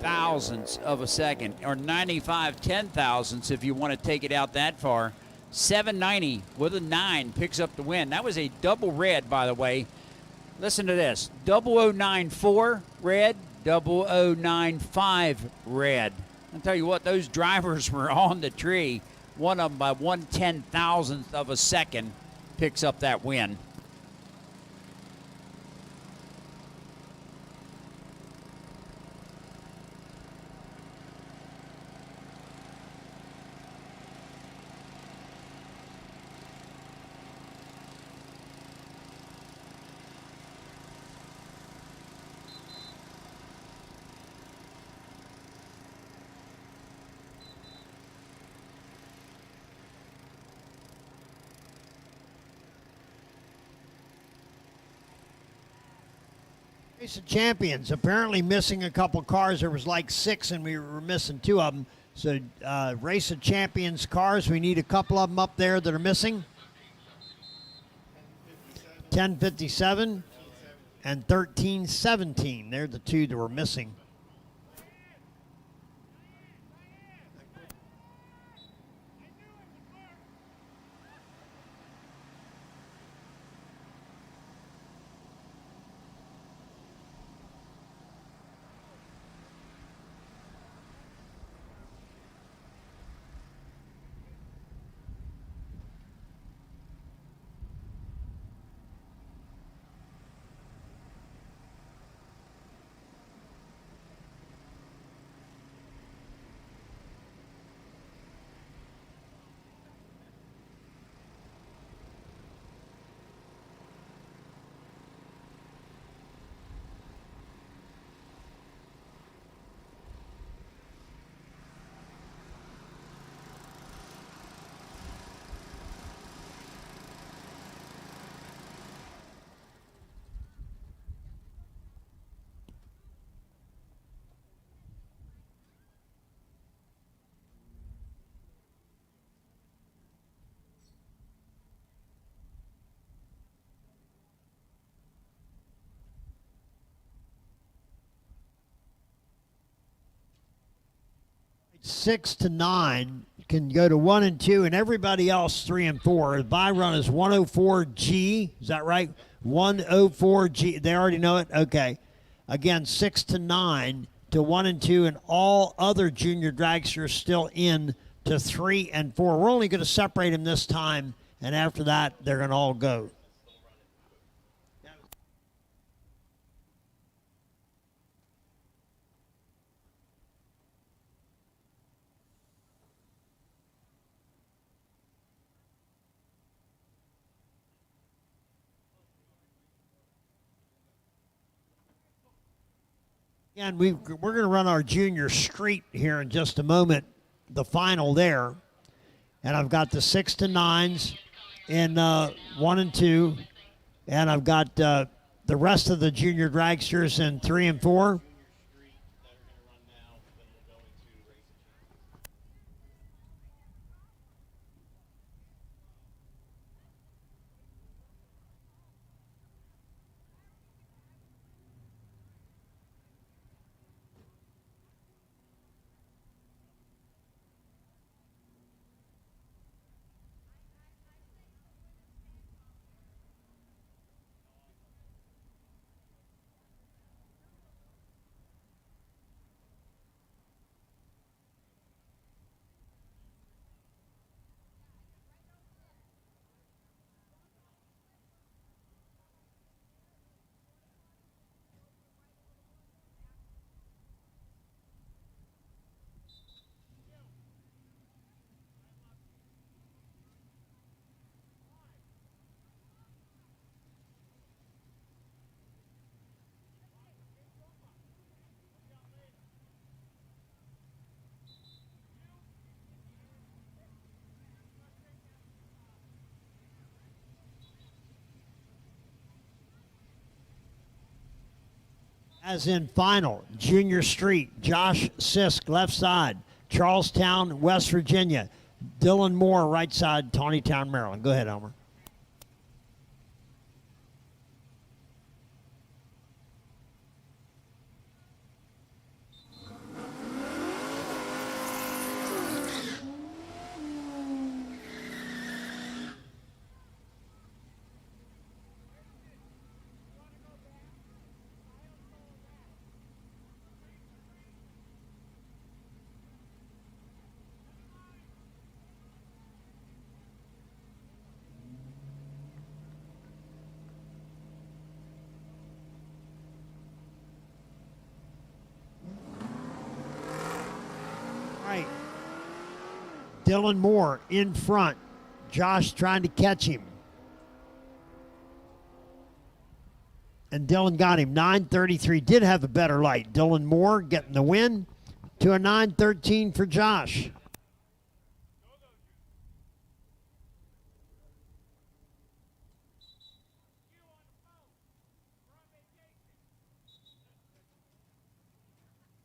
thousandths of a second, or 95 ten thousandths if you want to take it out that far. 790 with a 9 picks up the win. That was a double red, by the way. Listen to this. 0094 red, 0095 red. I'll tell you what, those drivers were on the tree. One of them by 1/10,000th of a second picks up that win. Race of Champions, apparently missing a couple cars. There was like 6 and we were missing 2 of them. So Race of Champions cars, we need a couple of them up there that are missing. 1057 and 1317. They're the 2 that were missing. Six to 9 can go to 1 and 2, and everybody else 3 and 4. The bye run is 104G. Is that right? 104G. They already know it. Okay. Again, 6 to 9 to 1 and 2, and all other junior dragsters still in to 3 and 4. We're only going to separate them this time, and after that, they're going to all go. And we're going to run our junior street here in just a moment, the final there. And I've got the 6 to 9s in 1 and 2. And I've got the rest of the junior dragsters in 3 and 4. As in final, Junior Street, Josh Sisk, left side, Charlestown, West Virginia, Dylan Moore, right side, Tawnytown, Maryland. Go ahead, Elmer. Dylan Moore in front. Josh trying to catch him. And Dylan got him. 9:33. Did have a better light. Dylan Moore getting the win to a 9:13 for Josh.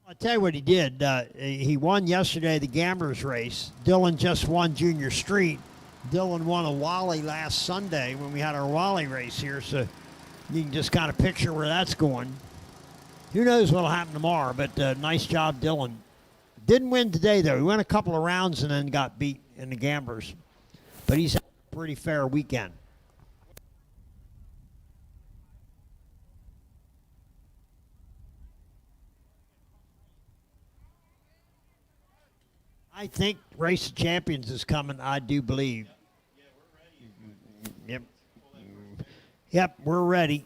I'll tell you what he did. He won yesterday the Gamblers race. Dylan just won Junior Street. Dylan won a Wally last Sunday when we had our Wally race here, so you can just kind of picture where that's going. Who knows what'll happen tomorrow, but nice job, Dylan. Didn't win today, though. He went a couple of rounds and then got beat in the Gamblers. But he's had a pretty fair weekend. I think Race of Champions is coming, I do believe. Yep. Yep, we're ready.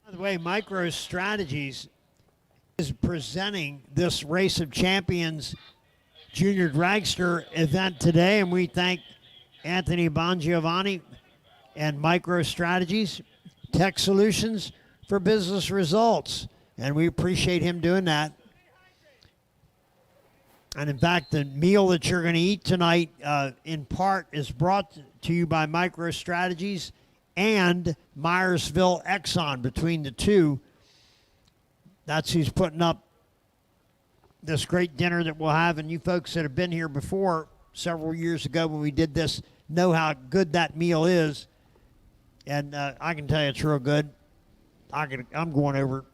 By the way, Micro Strategies is presenting this Race of Champions Junior Dragster event today, and we thank Anthony Bongiovanni and Micro Strategies Tech Solutions for business results, and we appreciate him doing that. And in fact, the meal that you're going to eat tonight, in part, is brought to you by Micro Strategies and Myersville Exxon. Between the two, that's who's putting up this great dinner that we'll have. And you folks that have been here before several years ago when we did this know how good that meal is. And I can tell you it's real good. I'm going over.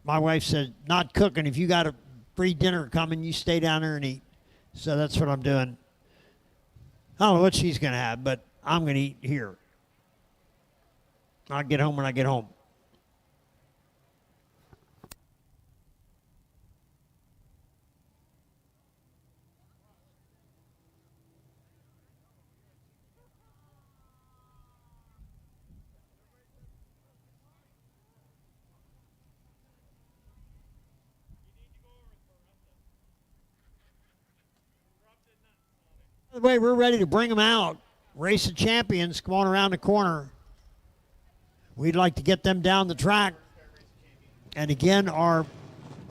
My wife said, not cooking. If you got a free dinner coming, you stay down there and eat. So that's what I'm doing. I don't know what she's going to have, but I'm going to eat here. I'll get home when I get home. By the way, we're ready to bring them out. Race of Champions, come on around the corner. We'd like to get them down the track. And again, our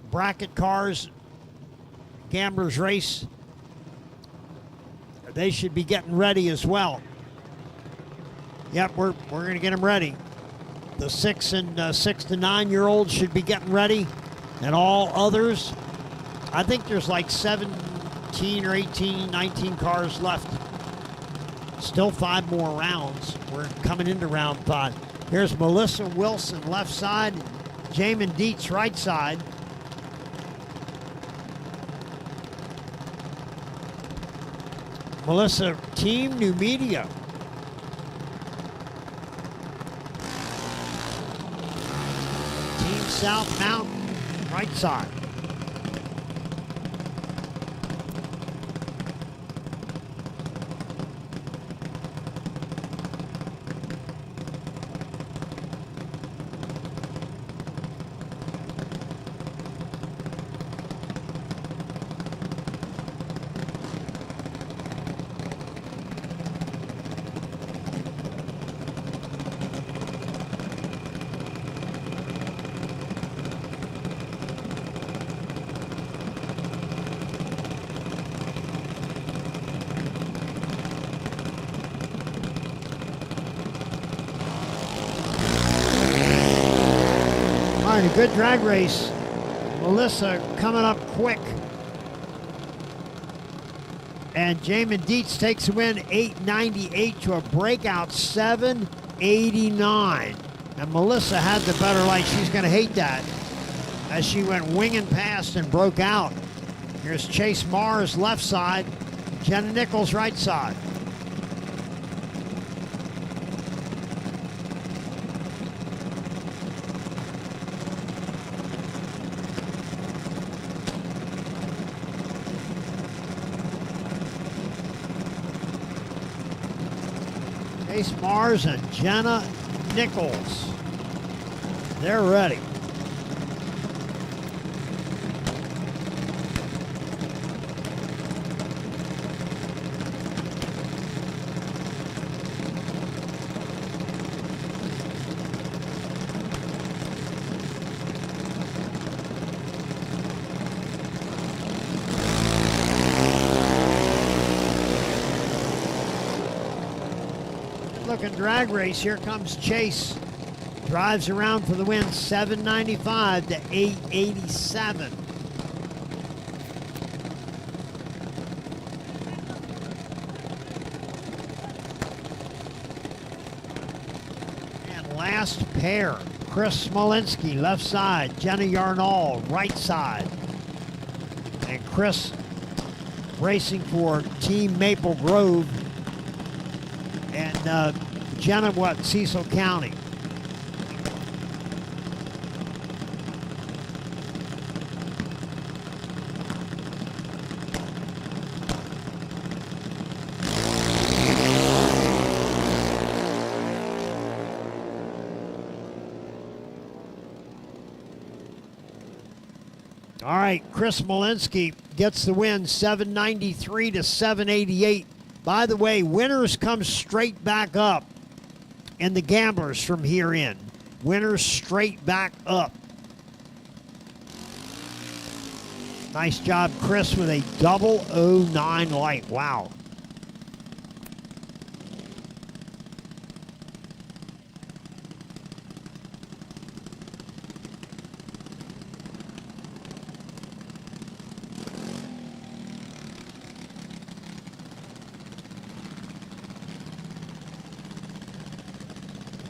bracket cars, Gamblers Race, they should be getting ready as well. Yep, we're going to get them ready. The 6 and 6 to 9 year olds should be getting ready, and all others. I think there's like 17 or 18, 19 cars left. Still 5 more rounds. We're coming into round 5. Here's Melissa Wilson, left side. Jamin Dietz, right side. Melissa, Team New Media. Team South Mountain, right side. A good drag race. Melissa coming up quick. And Jamin Dietz takes a win, 898 to a breakout 789. And Melissa had the better light. She's going to hate that. as she went winging past and broke out. Here's Chase Mars left side, Jenna Nichols right side. Chase Mars and Jenna Nichols. They're ready. Looking drag race. Here comes Chase. Drives around for the win, 795 to 887. And last pair, Chris Smolinski, left side, Jenna Yarnall, right side. And Chris racing for Team Maple Grove. And Jenna, Cecil County. All right, Chris Malinsky gets the win, 793 to 788. By the way, winners come straight back up, and the gamblers from here in. Winners straight back up. Nice job, Chris, with a 009 light. Wow.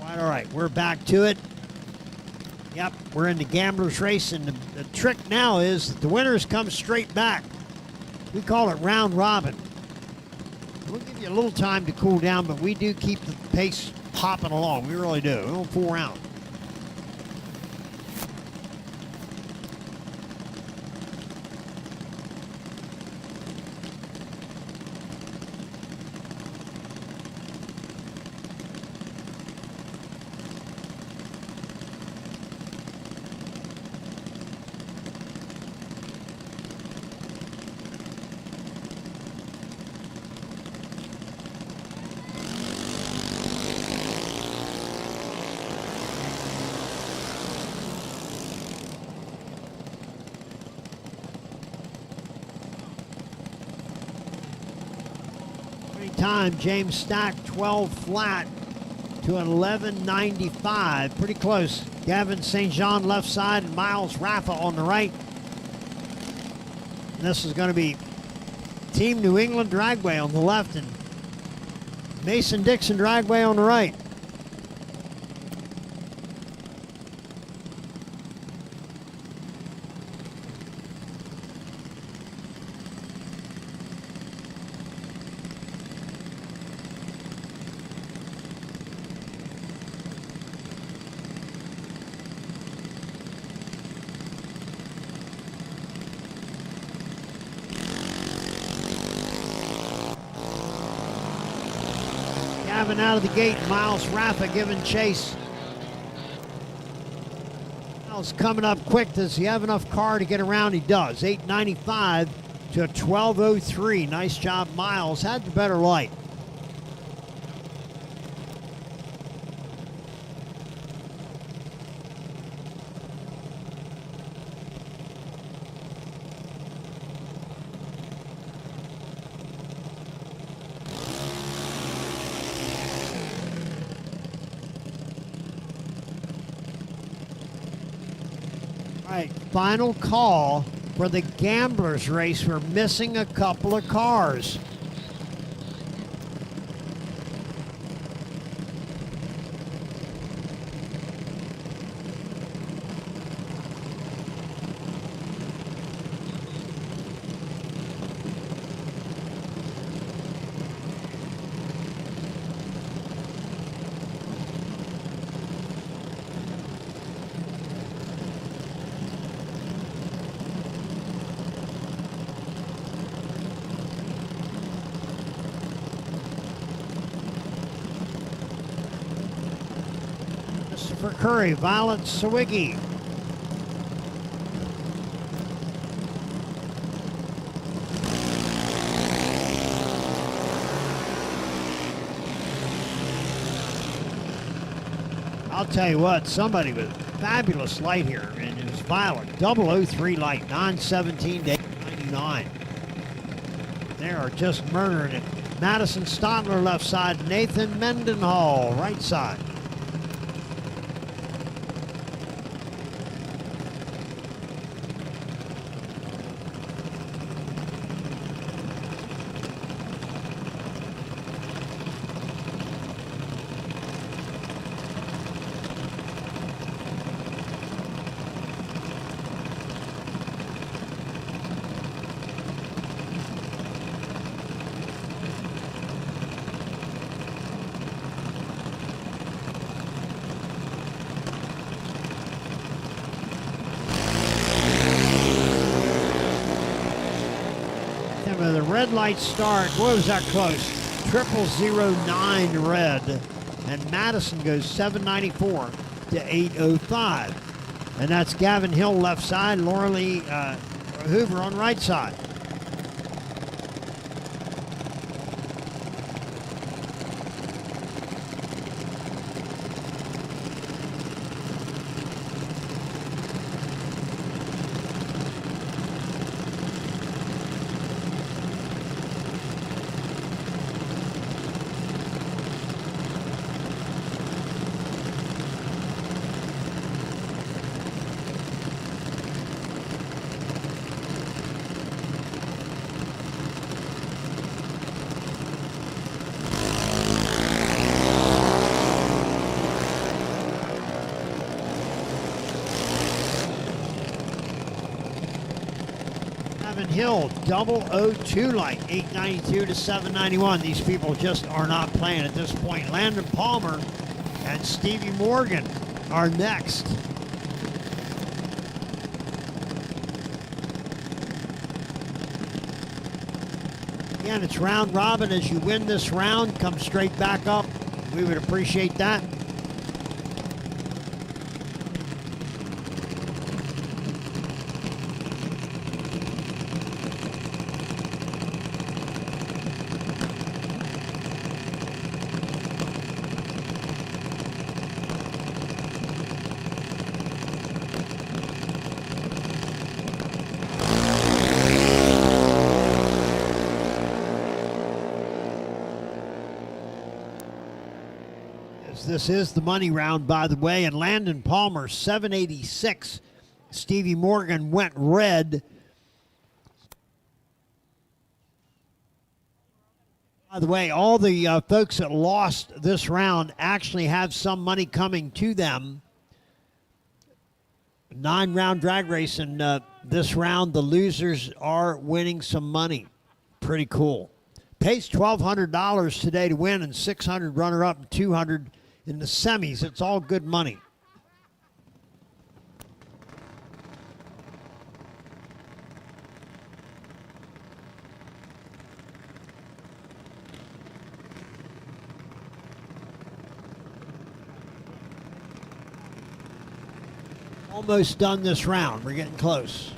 All right, we're back to it. Yep, we're in the gambler's race, and the trick now is that the winners come straight back. We call it round robin. We'll give you a little time to cool down, but we do keep the pace popping along. We really do. We don't fool around. Time, James Stack 12 flat to 1195, pretty close. Gavin St. Jean left side and Miles Raffa on the right. And this is going to be Team New England Dragway on the left and Mason Dixon Dragway on the right. Gavin out of the gate, Miles Raffa giving chase. Miles coming up quick. Does he have enough car to get around? He does. 895 to 1203. Nice job, Miles. Had the better light. All right, final call for the gamblers race. We're missing a couple of cars. Christopher Curry, Violet Sawicki. I'll tell you what, somebody with fabulous light here, and it was Violet, 003 light, 917 to 899. They are just murdering it. Madison Stotler left side, Nathan Mendenhall right side. The red light start, boy was that close, 0009 red, and Madison goes 794 to 805. And that's Gavin Hill left side, Laura Lee Hoover on right side. Hill, 002 light, 892 to 791. These people just are not playing at this point. Landon Palmer and Stevie Morgan are next. Again, it's round robin. As you win this round, come straight back up. We would appreciate that. This is the money round, by the way, and Landon Palmer, 786. Stevie Morgan went red. By the way, all the folks that lost this round actually have some money coming to them. 9-round drag race, and this round, the losers are winning some money. Pretty cool. Pays $1,200 today to win, and $600 runner-up, and $200 in the semis. It's all good money. Almost done this round. We're getting close.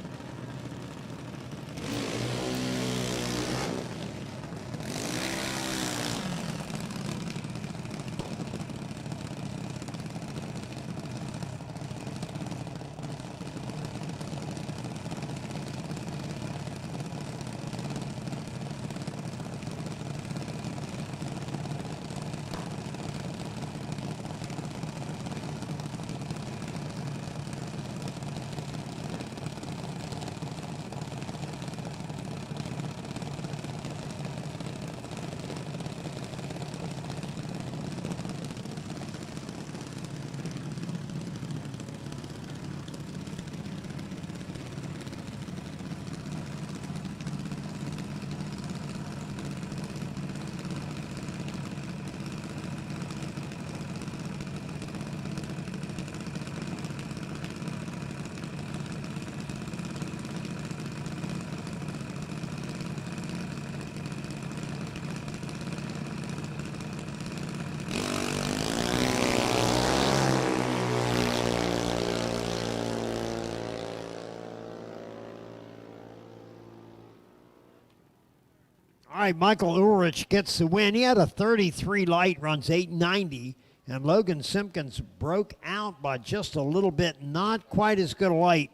right, Michael Ulrich gets the win. He had a 33 light, runs 890, and Logan Simpkins broke out by just a little bit. Not quite as good a light.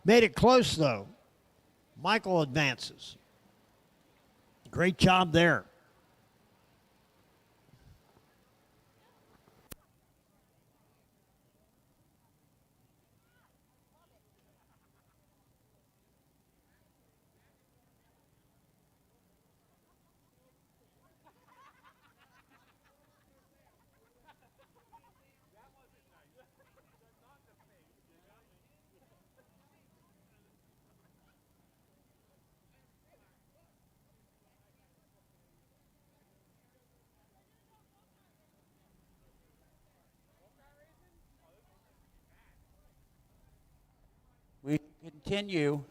Made it close, though. Michael advances. Great job there. We continue.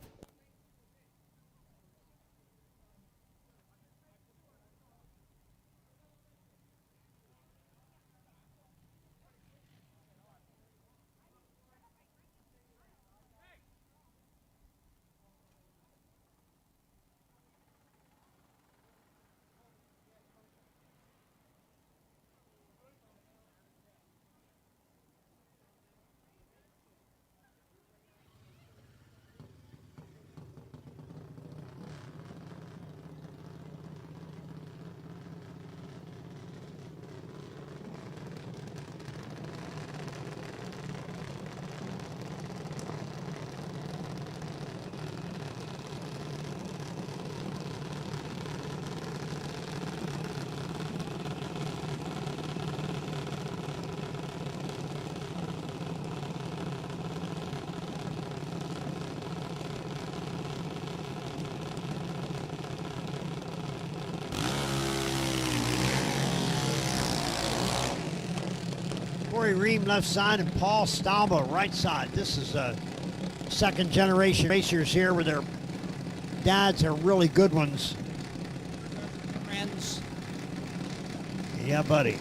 Corey Ream left side and Paul Stalba right side. This is second generation racers here where their dads are really good ones. Friends. Yeah, buddy.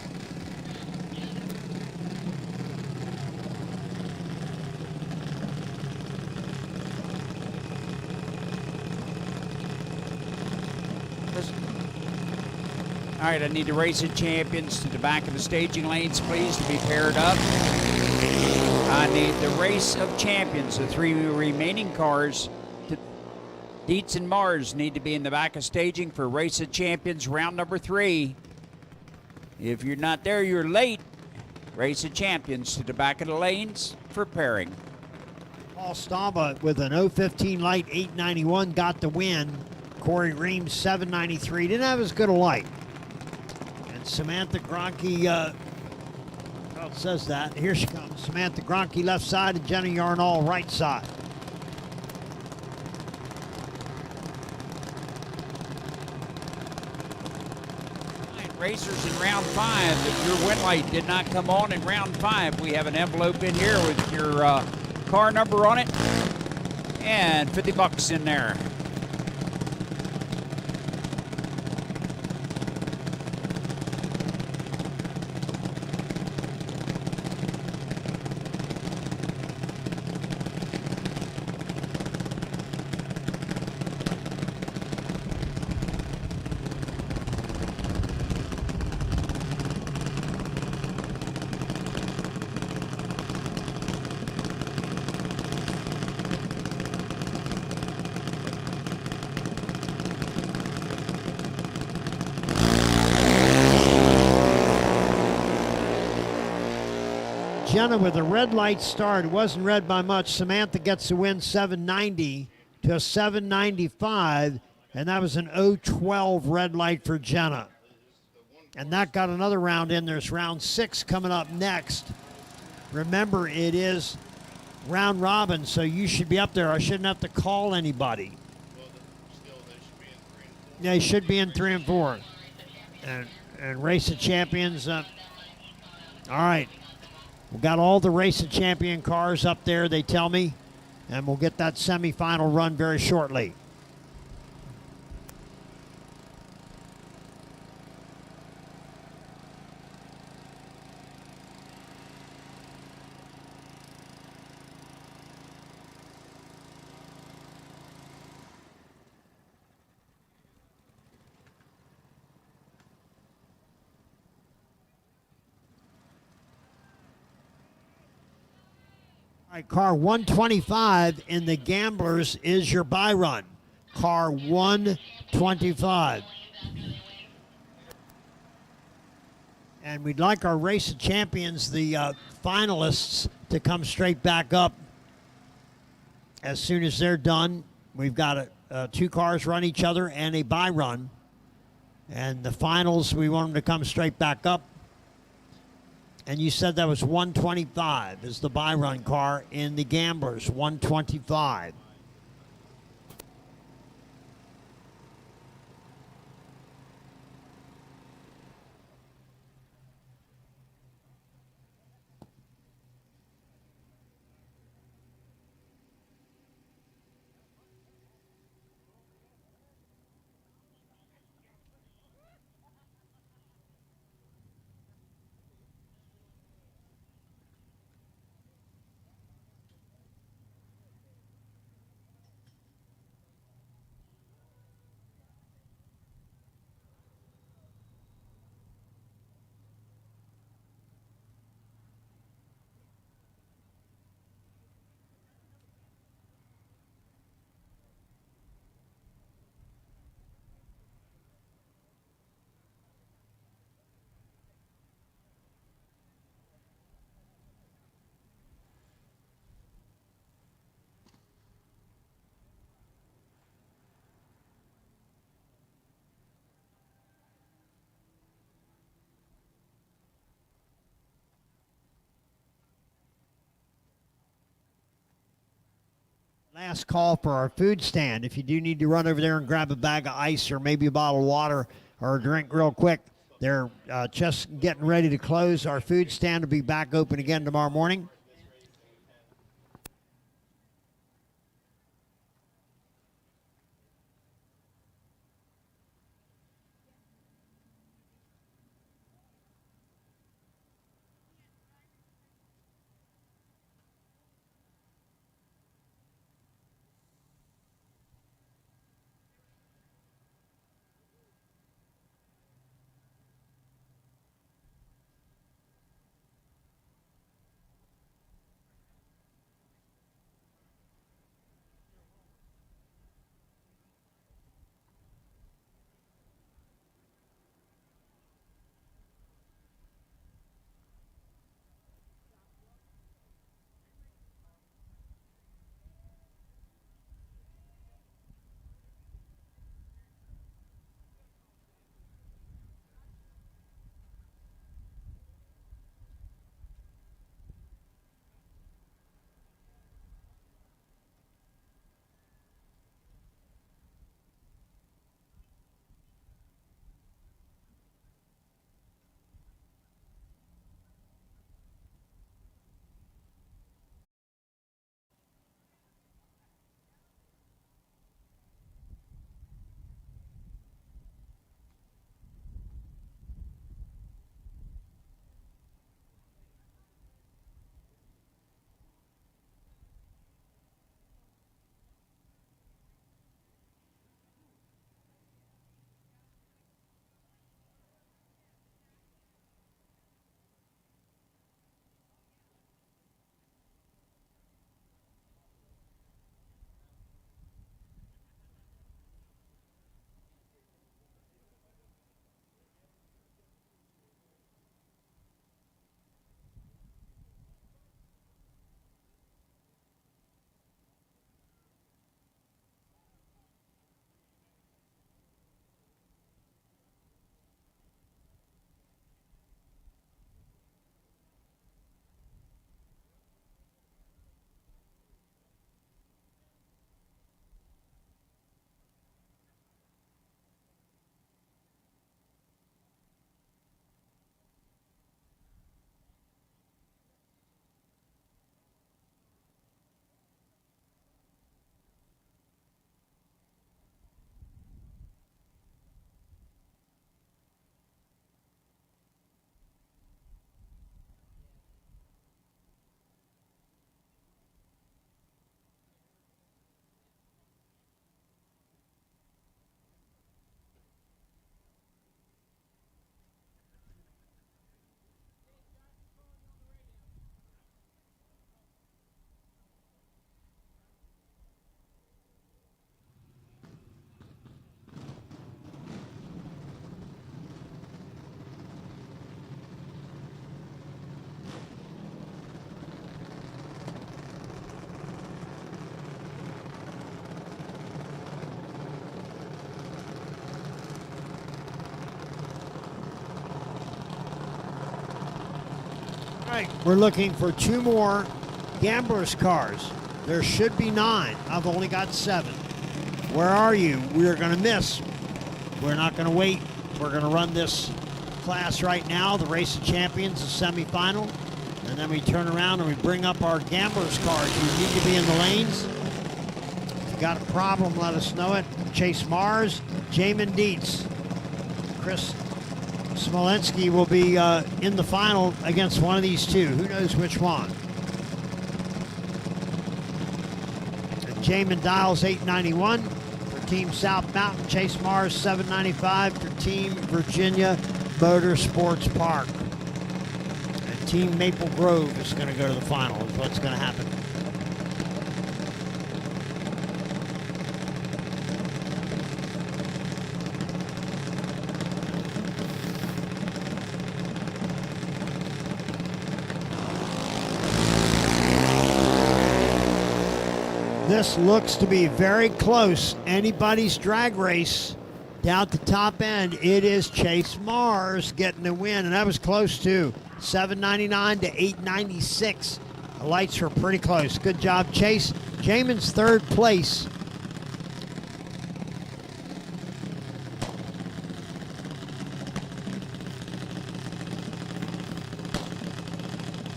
All right, I need the racing champions to the back of the staging lanes, please, to be paired up. I need the race of champions, the three remaining cars. Dietz and Mars need to be in the back of staging for race of champions, round number 3. If you're not there, you're late. Race of champions to the back of the lanes for pairing. Paul Stalba with an 015 light, 891, got the win. Corey Ream, 793. Didn't have as good a light. And Samantha Gronke, well, it says that. Here she comes. Samantha Gronke left side and Jenna Yarnall right side. Racers in round 5, if your win light did not come on in round 5, we have an envelope in here with your car number on it and $50 in there. Jenna with a red light start. It wasn't red by much. Samantha gets the win, 790 to a 795, and that was an 012 red light for Jenna. And that got another round in. There's round 6 coming up next. Remember, it is round robin, so you should be up there. I shouldn't have to call anybody. They should be in 3 and 4. And Race of Champions. All right. We've got all the Race of Champion cars up there, they tell me, and we'll get that semifinal run very shortly. All right, car 125 in the Gamblers is your buy run. Car 125. And we'd like our race of champions, the finalists, to come straight back up as soon as they're done. We've got two cars run each other and a buy run. And the finals, we want them to come straight back up. And you said that was 125 is the buy run car in the Gamblers, 125. Last call for our food stand. If you do need to run over there and grab a bag of ice or maybe a bottle of water or a drink real quick, they're just getting ready to close. Our food stand will be back open again tomorrow morning. right, we're looking for 2 more gamblers' cars. There should be 9. I've only got 7. Where are you? We're going to miss. We're not going to wait. We're going to run this class right now, the Race of Champions, the semifinal. And then we turn around and we bring up our gamblers' cars. You need to be in the lanes. If you got a problem, let us know it. Chase Mars, Jamin Dietz, Chris Smolensky will be in the final against one of these 2. Who knows which one? Jamin Dials 891 for Team South Mountain. Chase Mars 795 for Team Virginia Motorsports Park. And Team Maple Grove is going to go to the final. Is what's going to happen. This looks to be very close. Anybody's drag race down at the top end. It is Chase Mars getting the win, and that was close too. 799 to 896. The lights were pretty close. Good job, Chase. Jamin's 3rd place.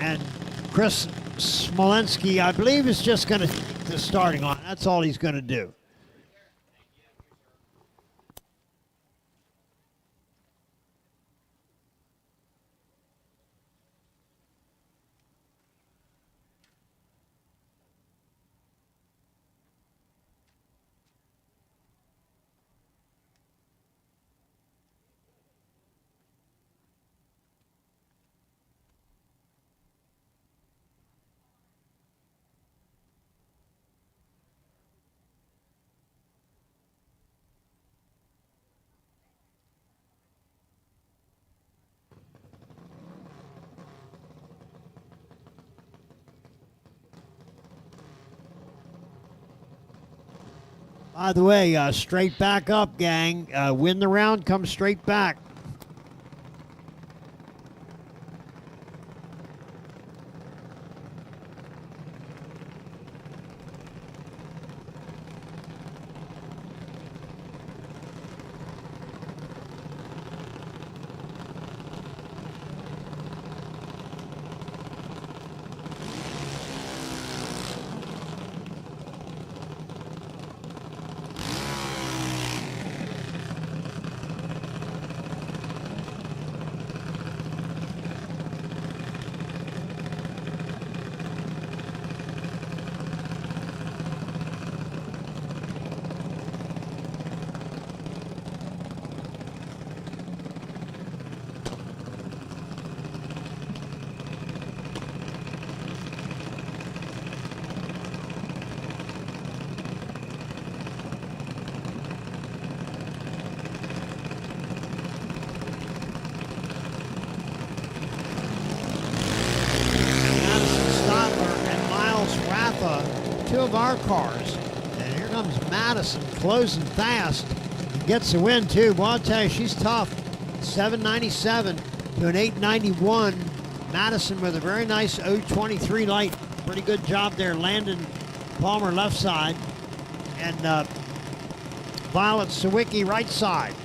And Chris Smolensky, I believe, is just going to take the starting line. That's all he's going to do. By the way, straight back up, gang. Win the round, come straight back. Two of our cars. And here comes Madison closing fast. Gets the win too. Well, I'll tell you, she's tough. 797 to an 891. Madison with a very nice 023 light. Pretty good job there. Landon Palmer left side. And Violet Sawicki right side.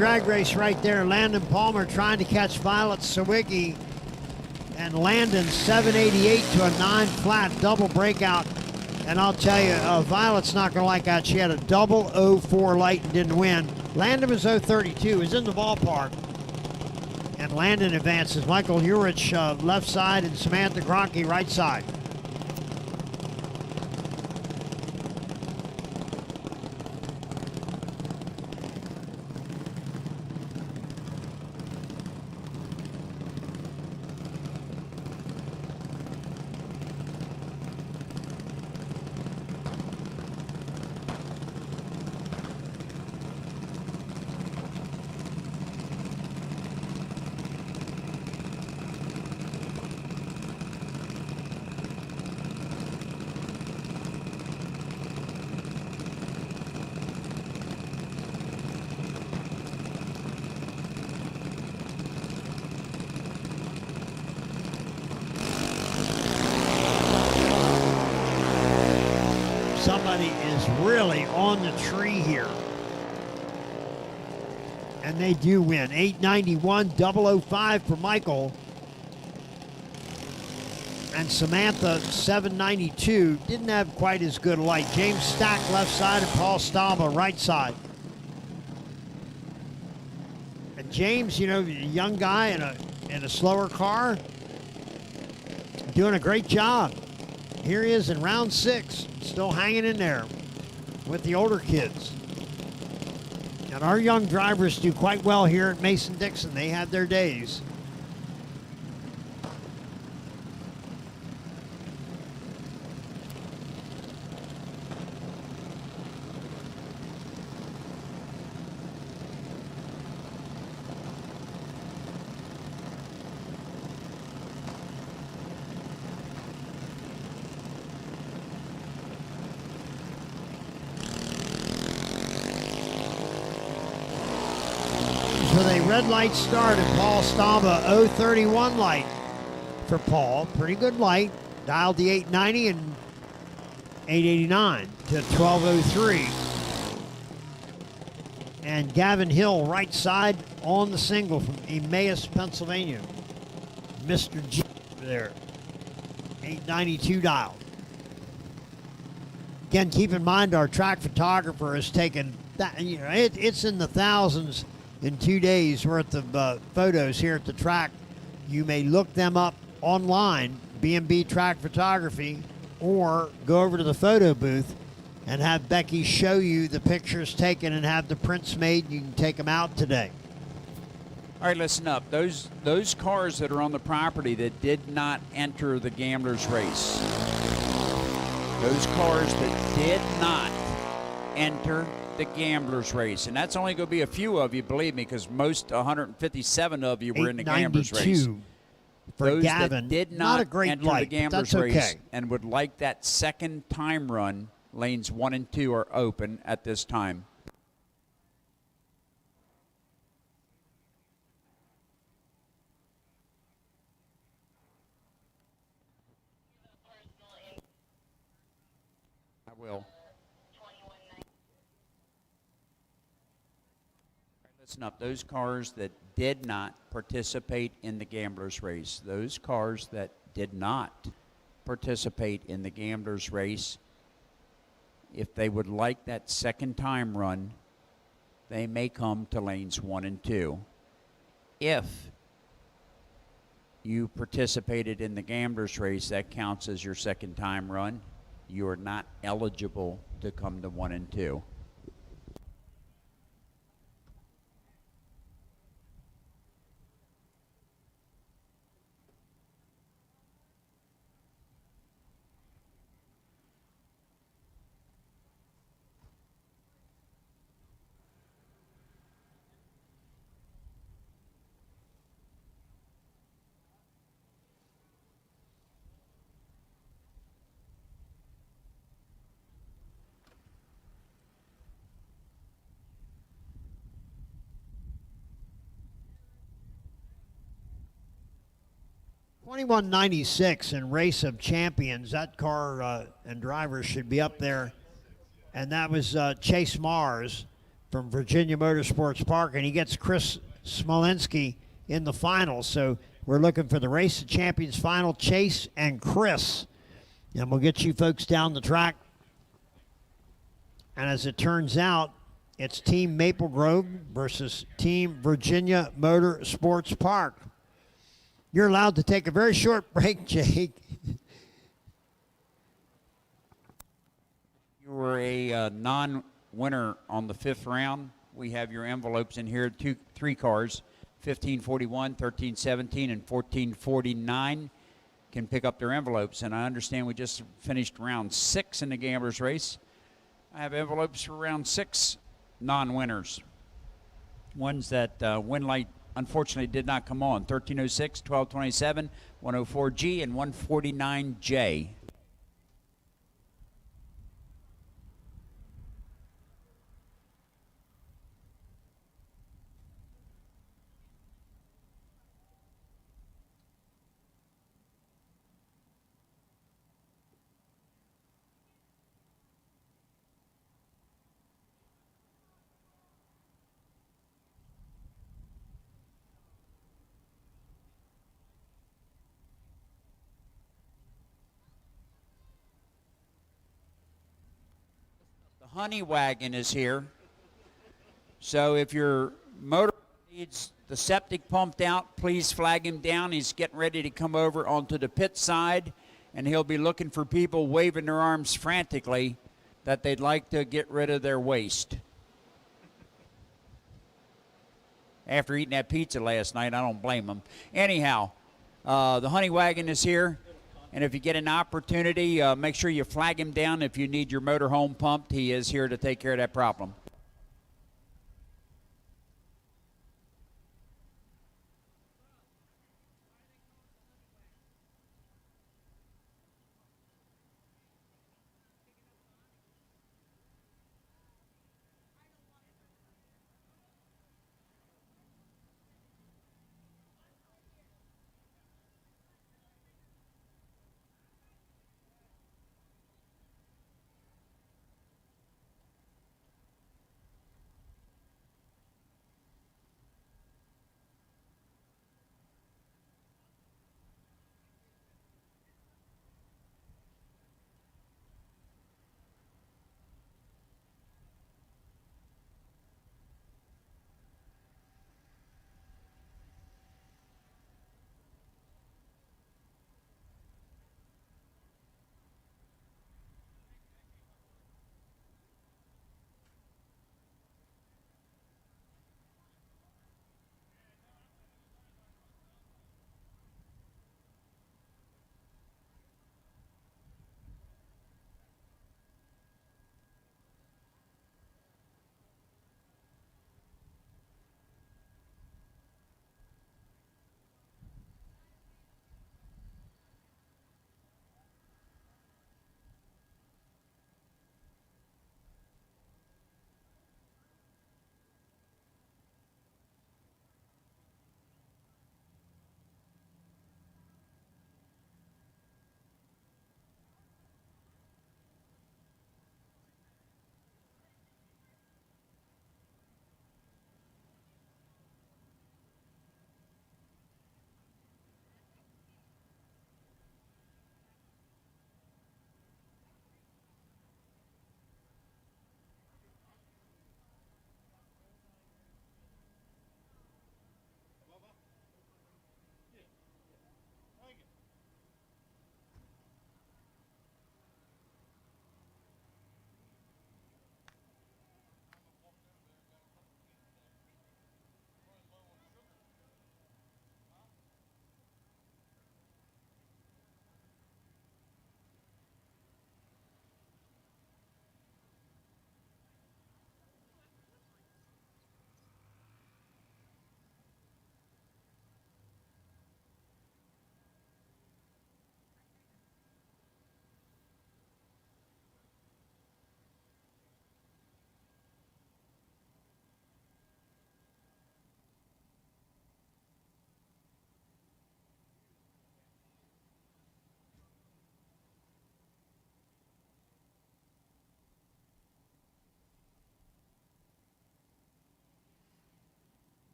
drag race right there. Landon Palmer trying to catch Violet Sawicki. And Landon 788 to a 9 flat double breakout. And I'll tell you, Violet's not going to like that. She had a double 04 light and didn't win. Landon was 032, is in the ballpark. And Landon advances. Michael Urich left side and Samantha Gronke right side. Somebody is really on the tree here. And they do win. 891, 005 for Michael. And Samantha, 792. Didn't have quite as good a light. James Stack left side and Paul Staba right side. And James, you know, a young guy in a slower car, doing a great job. Here he is in round 6, still hanging in there with the older kids. And our young drivers do quite well here at Mason-Dixon. They have their days. With a red light start at Paul Staba, 031 light for Paul. Pretty good light. Dialed the 890 and 889 to 1203. And Gavin Hill right side on the single from Emmaus, Pennsylvania. Mr. G there, 892 dialed. Again, keep in mind our track photographer has taken that, you know, it's in the thousands in 2 days worth of photos here at the track. You may look them up online, B&B Track Photography, or go over to the photo booth and have Becky show you the pictures taken and have the prints made. You can take them out today. All right, listen up. Those cars that are on the property that did not enter the Gamblers race, those cars that did not enter the Gamblers race, and that's only going to be a few of you, believe me, because most 157 of you were in the Gamblers race. For those Gavin, that did not a great enter light, the Gamblers but that's race okay. and would like that second time run, lanes 1 and 2 are open at this time. I will. Listen up, those cars that did not participate in the Gamblers race, those cars that did not participate in the Gamblers race, if they would like that second time run, they may come to lanes 1 and 2. If you participated in the Gamblers race, that counts as your second time run. You are not eligible to come to 1 and 2. $21.96 in Race of Champions. That car and driver should be up there. And that was Chase Mars from Virginia Motorsports Park, and he gets Chris Smolinski in the final. So we're looking for the Race of Champions final, Chase and Chris. And we'll get you folks down the track. And as it turns out, it's Team Maple Grove versus Team Virginia Motorsports Park. You're allowed to take a very short break, Jake. You were a non-winner on the 5th round. We have your envelopes in here, three cars, 1541, 1317, and 1449 can pick up their envelopes. And I understand we just finished round 6 in the Gamblers race. I have envelopes for round 6 non-winners. Ones that win light unfortunately did not come on. 1306, 1227, 104G, and 149J. Honey wagon is here. So if your motor needs the septic pumped out, please flag him down. He's getting ready to come over onto the pit side, and he'll be looking for people waving their arms frantically that they'd like to get rid of their waste. After eating that pizza last night, I don't blame them. Anyhow, the honey wagon is here. And if you get an opportunity, make sure you flag him down if you need your motor home pumped. He is here to take care of that problem.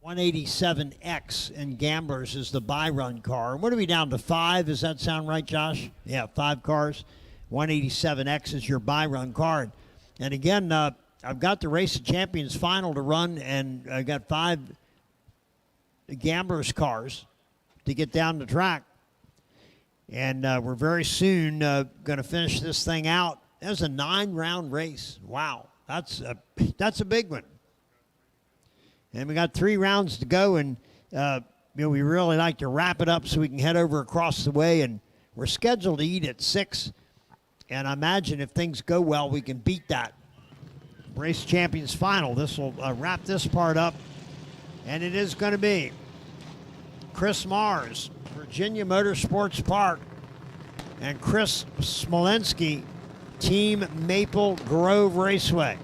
187X in Gamblers is the by-run car. What are we down to, 5? Does that sound right, Josh? Yeah, 5 cars. 187X is your by-run car. And again, I've got the Race of Champions final to run, and I got 5 Gamblers cars to get down the track. And we're very soon going to finish this thing out. That was a 9-round race. Wow, that's a big one. And we got 3 rounds to go, and we really like to wrap it up so we can head over across the way. And we're scheduled to eat at 6. And I imagine if things go well, we can beat that. Race Champions Final. This will wrap this part up. And it is going to be Chris Mars, Virginia Motorsports Park, and Chris Smolensky, Team Maple Grove Raceway.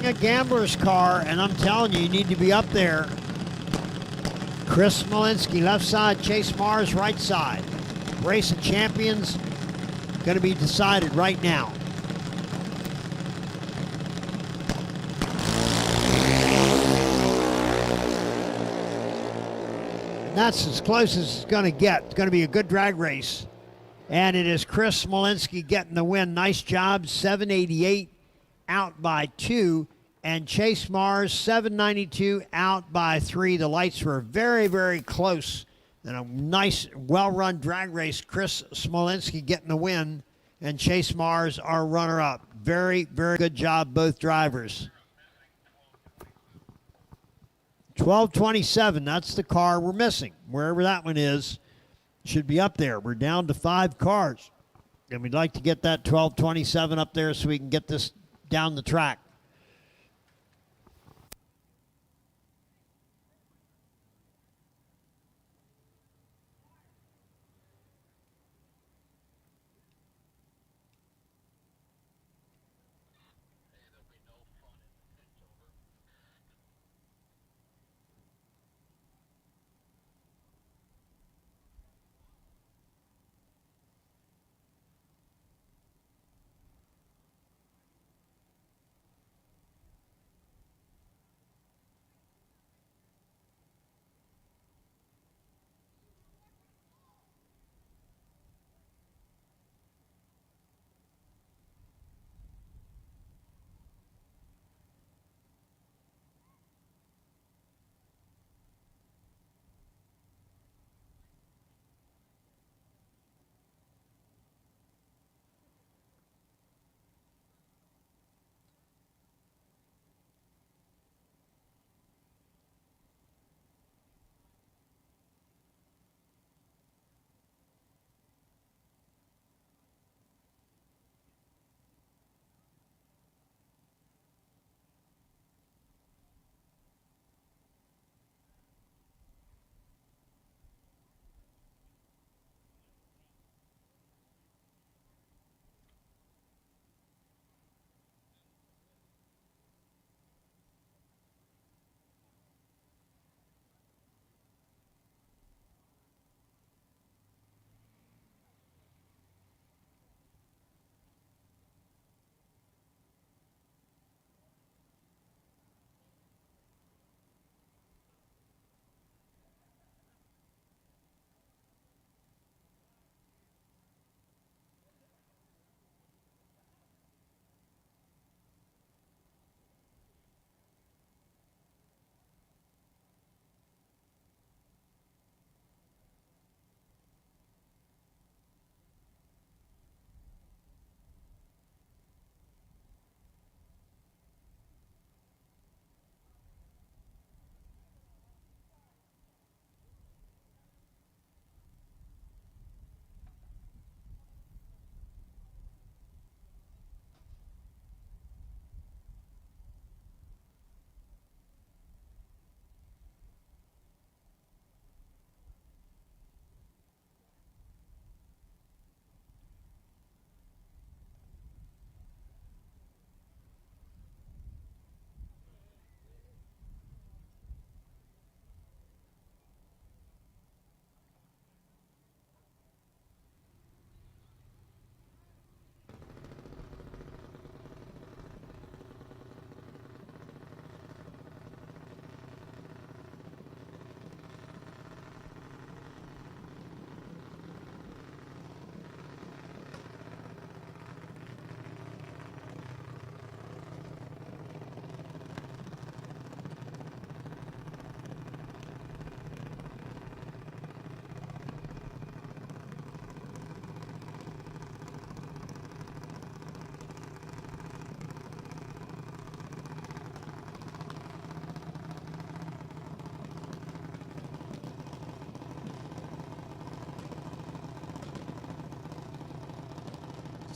A Gambler's car, and I'm telling you need to be up there. Chris Smolensky left side, Chase Mars right side. Race of Champions going to be decided right now. And that's as close as it's going to get. It's going to be a good drag race, and it is Chris Smolensky getting the win. Nice job. 788 out by 2. And Chase Mars, 792 out by 3. The lights were very, very close. And a nice, well-run drag race. Chris Smolensky getting the win. And Chase Mars, our runner-up. Very, very good job, both drivers. 1227, that's the car we're missing. Wherever that one is, should be up there. We're down to 5 cars. And we'd like to get that 1227 up there so we can get this down the track.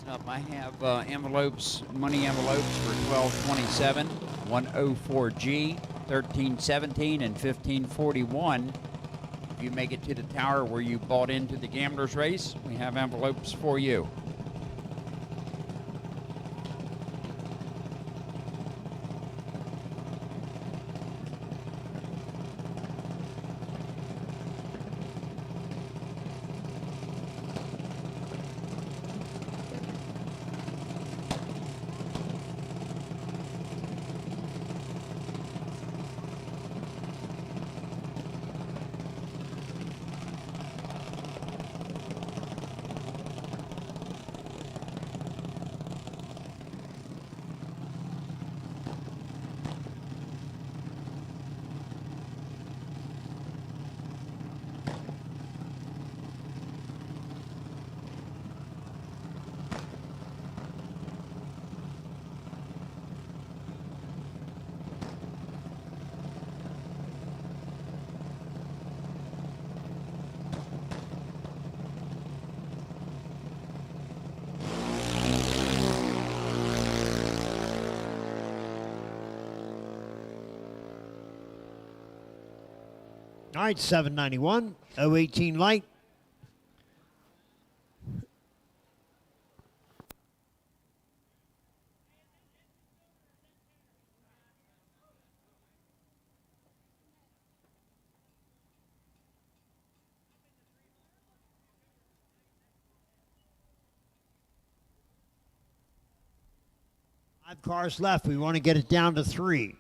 up, I have envelopes, money envelopes for 1227, 104G, 1317, and 1541. If you make it to the tower where you bought into the Gamblers Race, we have envelopes for you. All right, 791, 018 light. Five cars left. We want to get it down to 3.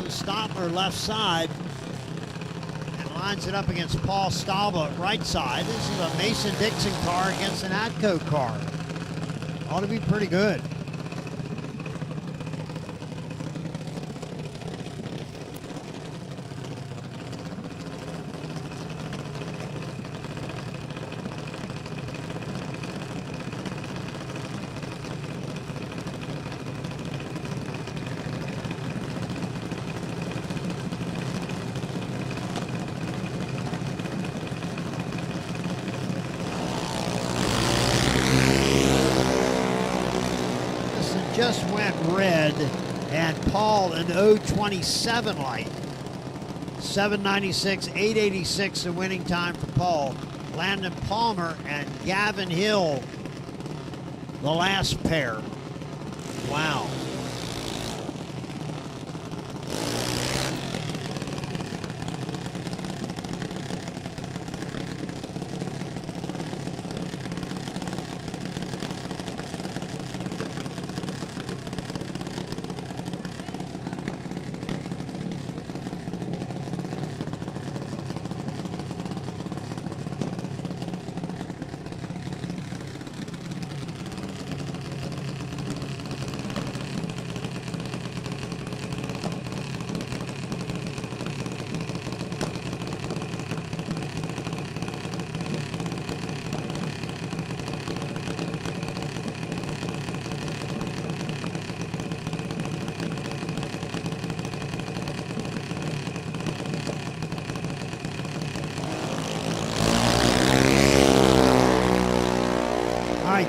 Stopper left side and lines it up against Paul Stalba right side. This is a Mason-Dixon car against an Atco car. Ought to be pretty good. Just went red, and Paul an 027 light. 796, 886 the winning time for Paul. Landon Palmer and Gavin Hill, the last pair. Wow.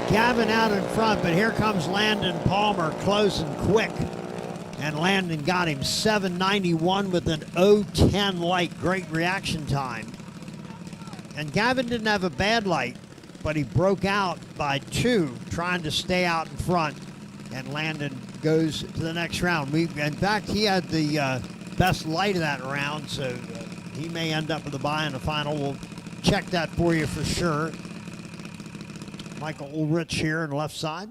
Gavin out in front, but here comes Landon Palmer closing quick. And Landon got him 791 with an 010 light. Great reaction time. And Gavin didn't have a bad light, but he broke out by 2 trying to stay out in front. And Landon goes to the next round. In fact, he had the best light of that round, so he may end up with a bye in the final. We'll check that for you for sure. Michael Ulrich here on the left side.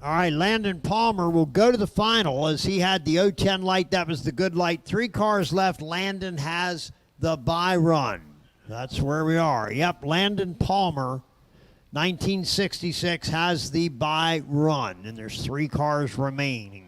All right, Landon Palmer will go to the final as he had the 010 light. That was the good light. 3 cars left. Landon has the bye run. That's where we are. Yep, Landon Palmer, 1966, has the bye run, and there's 3 cars remaining.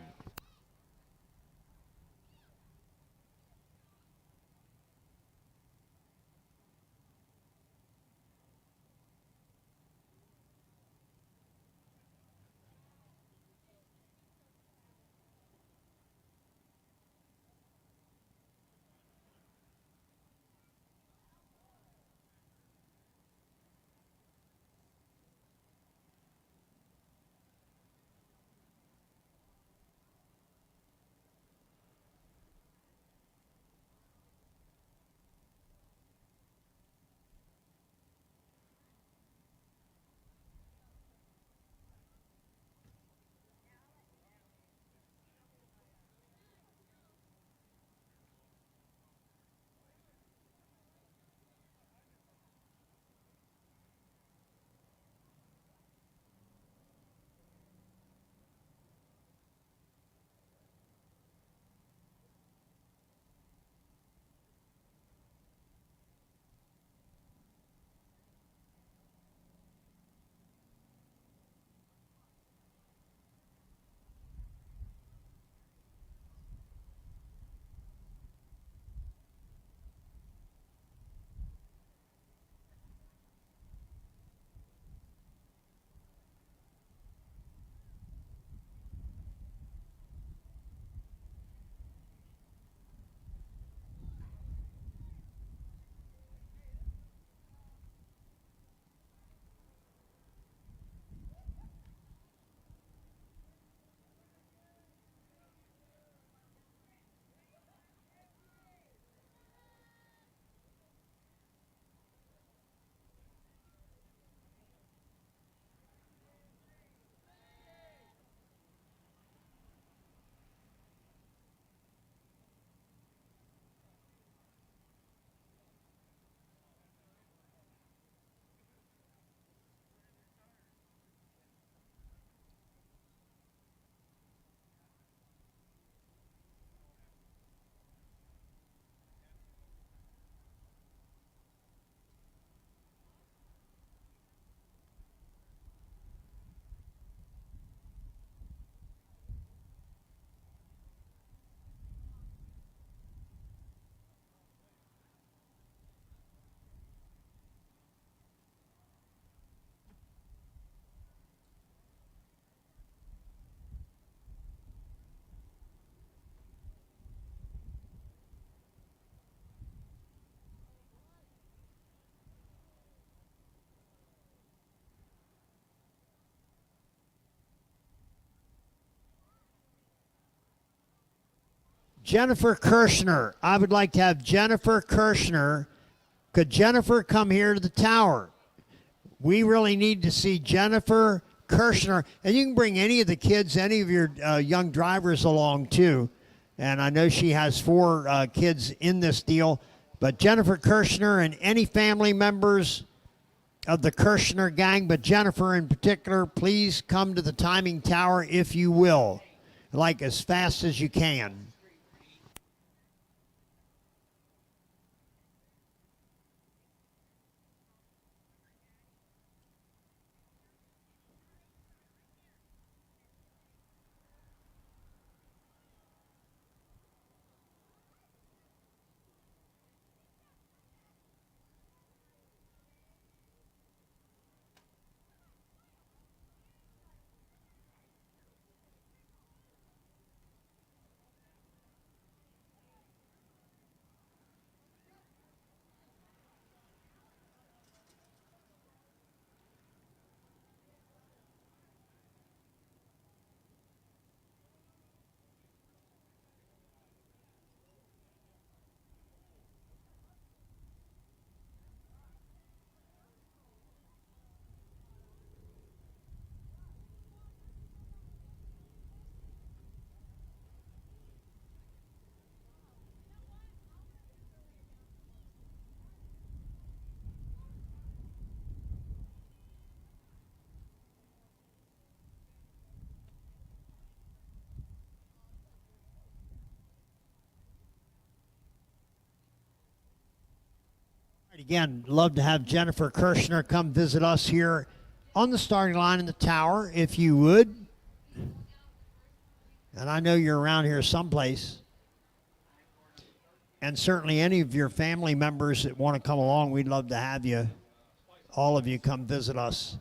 Jennifer Kirshner. I would like to have Jennifer Kirshner. Could Jennifer come here to the tower? We really need to see Jennifer Kirshner. And you can bring any of the kids, any of your young drivers along too. And I know she has 4 kids in this deal. But Jennifer Kirshner and any family members of the Kirshner gang, but Jennifer in particular, please come to the timing tower if you will, like as fast as you can. Again, love to have Jennifer Kirshner come visit us here on the starting line in the tower, if you would. And I know you're around here someplace. And certainly any of your family members that want to come along, we'd love to have you, all of you, come visit us.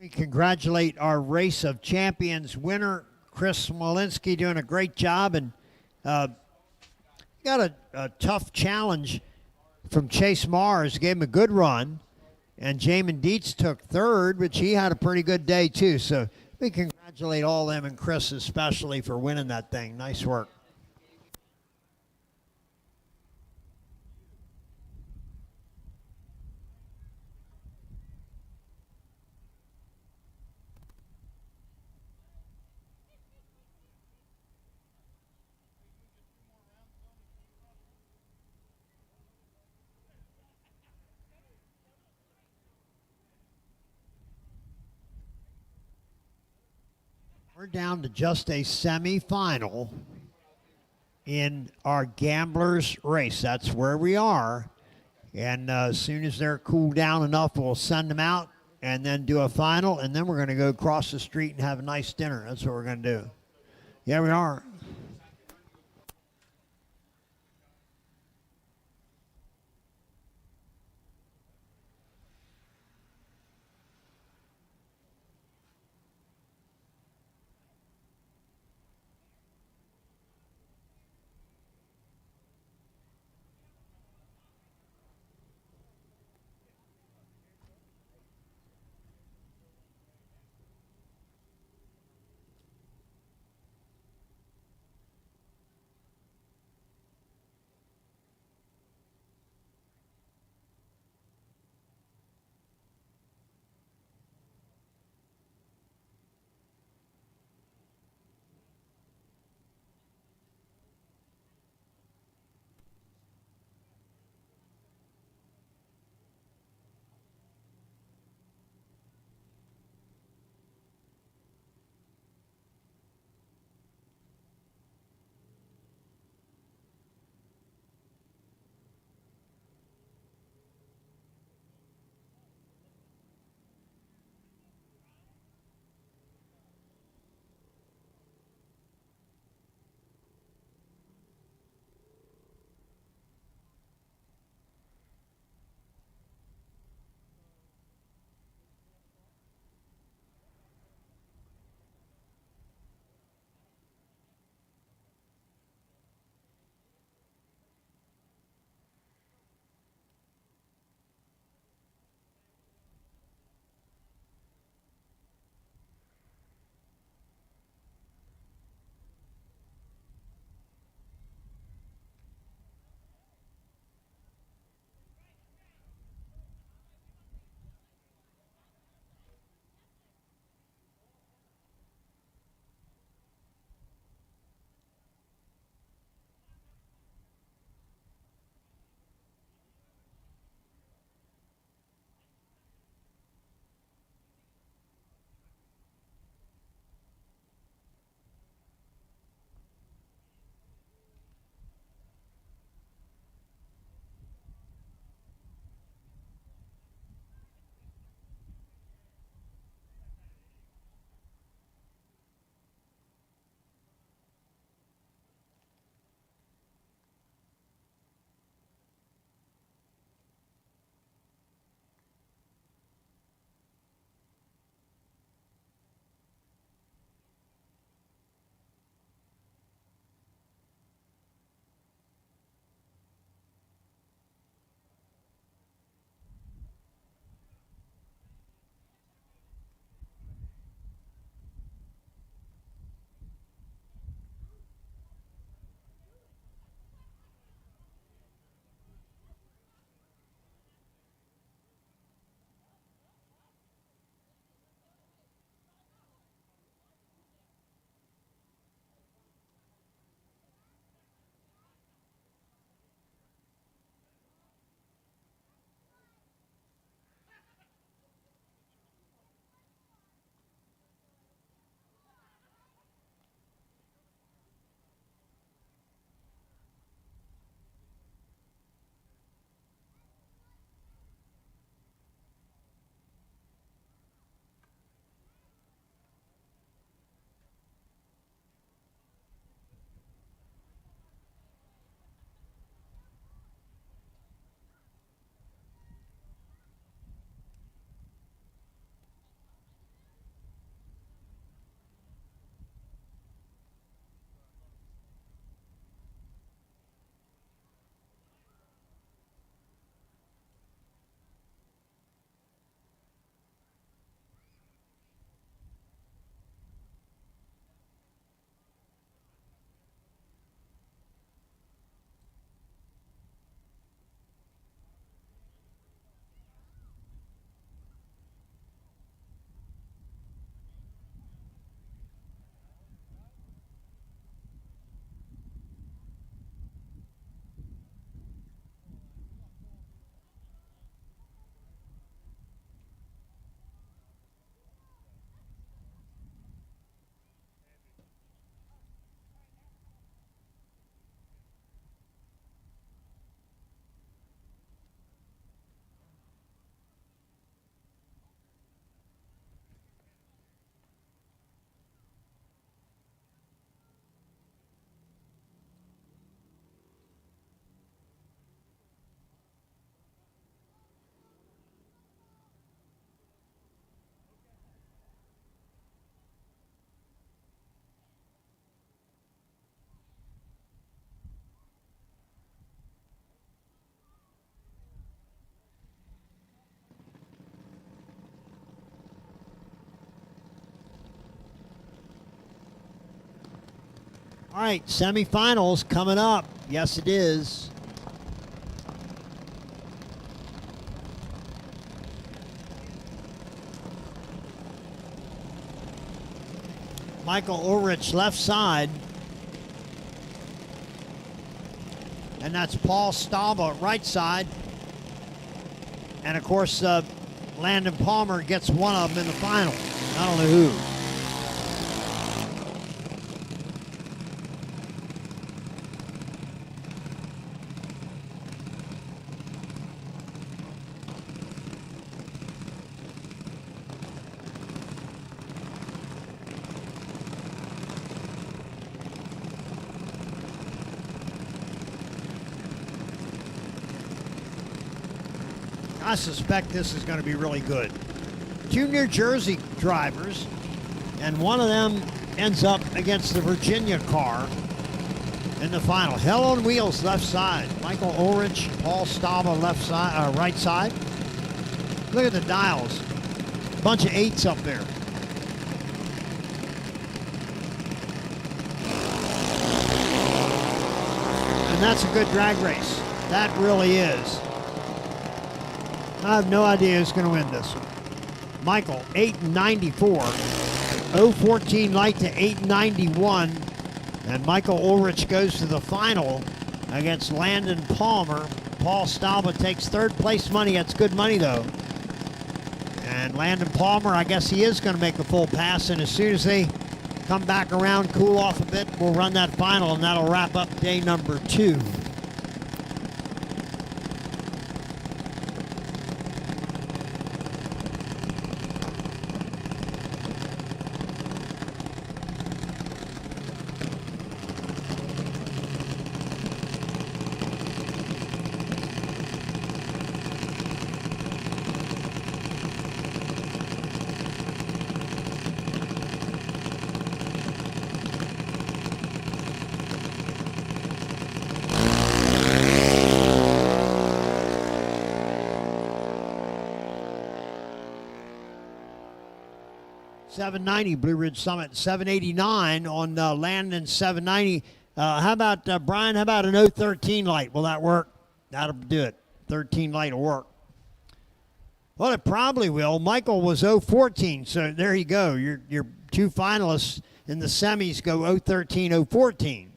We congratulate our Race of Champions winner, Chris Smolinski, doing a great job, and got a tough challenge from Chase Mars, gave him a good run, and Jamin Dietz took third, which he had a pretty good day too. So we congratulate all of them, and Chris especially, for winning that thing. Nice work. We're down to just a semifinal in our gamblers race. That's where we are. And as soon as they're cooled down enough, we'll send them out and then do a final. And then we're going to go across the street and have a nice dinner. That's what we're going to do. Yeah, we are. All right, semifinals coming up. Yes, it is. Michael Ulrich left side. And that's Paul Stauber right side. And of course, Landon Palmer gets one of them in the final. I don't know who. I suspect this is going to be really good. Two New Jersey drivers, and one of them ends up against the Virginia car in the final. Hell on Wheels left side. Michael Ulrich, Paul Stauber left side, right side. Look at the dials. Bunch of 8s up there. And that's a good drag race. That really is. I have no idea who's going to win this one. Michael, 894. 014 light to 891. And Michael Ulrich goes to the final against Landon Palmer. Paul Stauber takes third place money. That's good money, though. And Landon Palmer, I guess he is going to make a full pass. And as soon as they come back around, cool off a bit, we'll run that final, and that'll wrap up day number 2. $790 Blue Ridge Summit, $789 on Landon 790. How about, Brian, how about an 013 light? Will that work? That'll do it. 13 light will work. Well, it probably will. Michael was 014, so there you go. Your two finalists in the semis go 013, 014.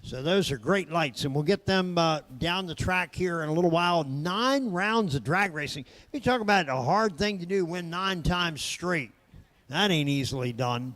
So those are great lights, and we'll get them down the track here in a little while. 9 rounds of drag racing. You talk about a hard thing to do, win 9 times straight. That ain't easily done.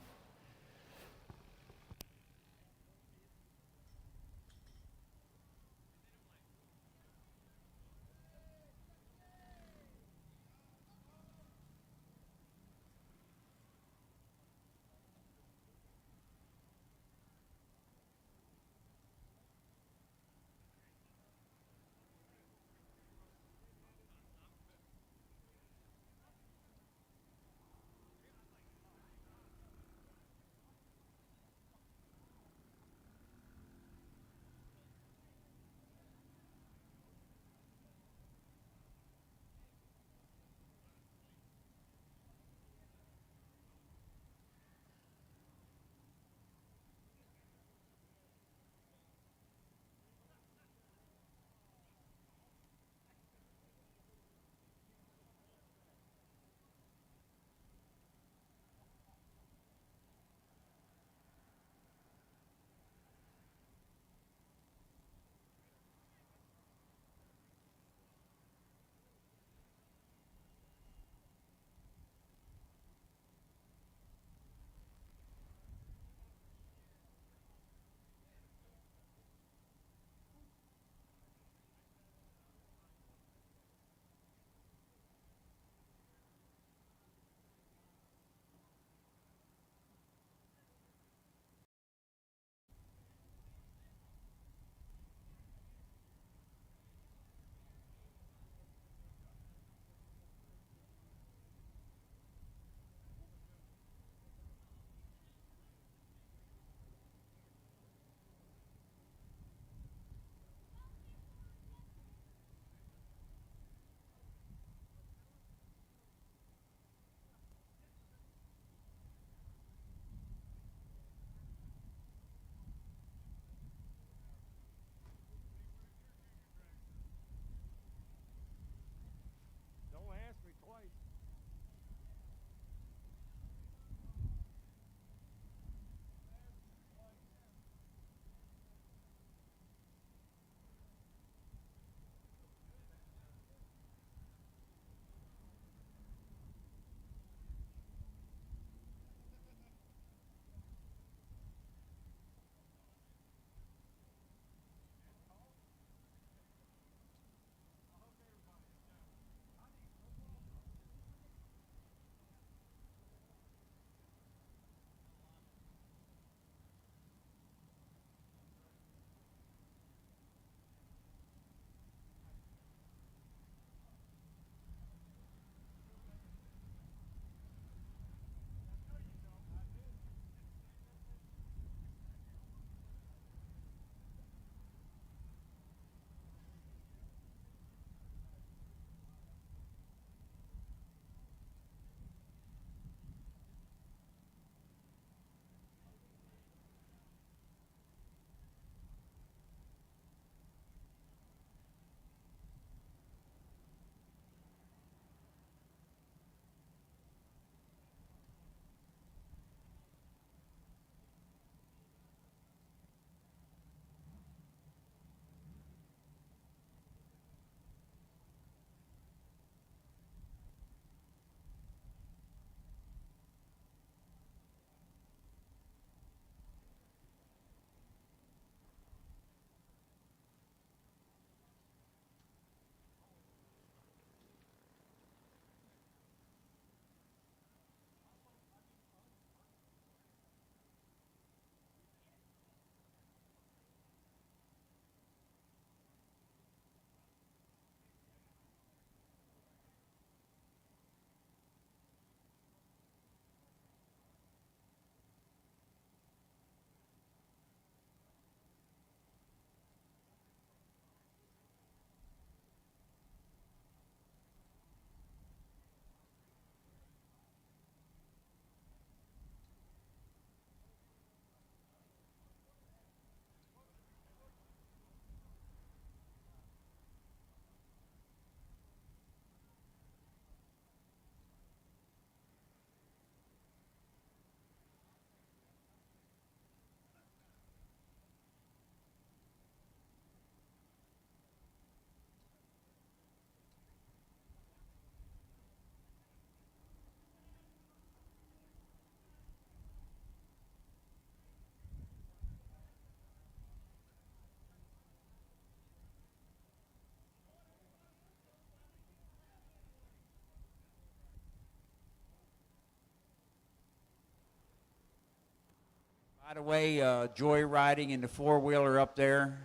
By the way, joyriding in the four-wheeler up there,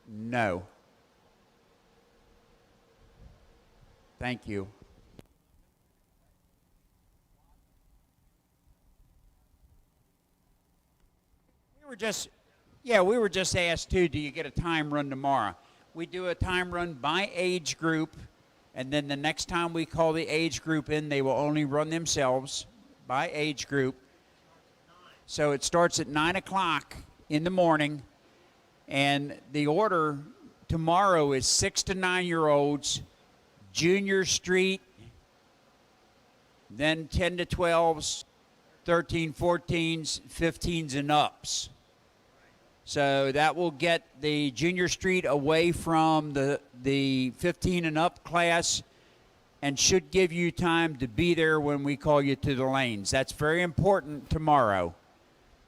no. Thank you. We were just asked too, do you get a time run tomorrow? We do a time run by age group, and then the next time we call the age group in, they will only run themselves by age group. So it starts at 9 o'clock in the morning, and the order tomorrow is 6 to 9-year-olds, Junior Street, then 10 to 12s, 13, 14s, 15s, and ups. So that will get the Junior Street away from the 15 and up class and should give you time to be there when we call you to the lanes. That's very important tomorrow.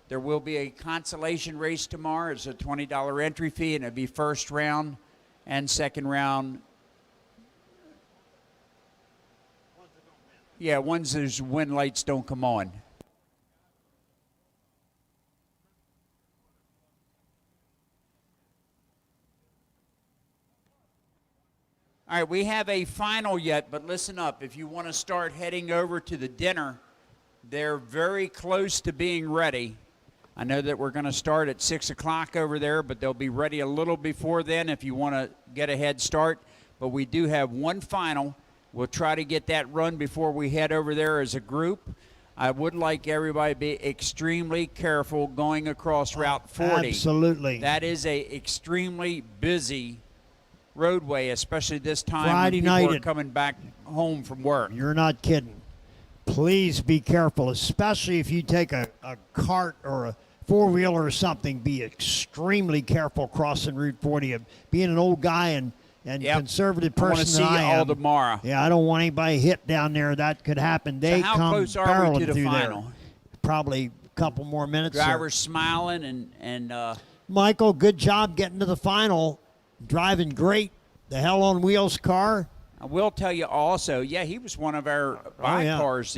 There will be a consolation race tomorrow. It's a $20 entry fee, and it'll be first round and second round. Yeah, ones whose win lights don't come on. All right, we have a final yet, but listen up. If you want to start heading over to the dinner, they're very close to being ready. I know that we're going to start at 6 o'clock over there, but they'll be ready a little before then if you want to get a head start. But we do have one final. We'll try to get that run before we head over there as a group. I would like everybody to be extremely careful going across Route 40. Absolutely. That is a extremely busy roadway, especially this time Friday when people night are coming back home from work. You're not kidding. Please be careful, especially if you take a cart or a four-wheeler or something. Be extremely careful crossing Route 40. Being an old guy and conservative person I want to see that I you all am, tomorrow. yeah, I don't want anybody hit down there. That could happen. They So how come close are we barreling to the through final? there. Probably a couple more minutes. Drivers smiling and Michael, good job getting to the final. Driving great. The Hell on Wheels car. I will tell you also, he was one of our buy cars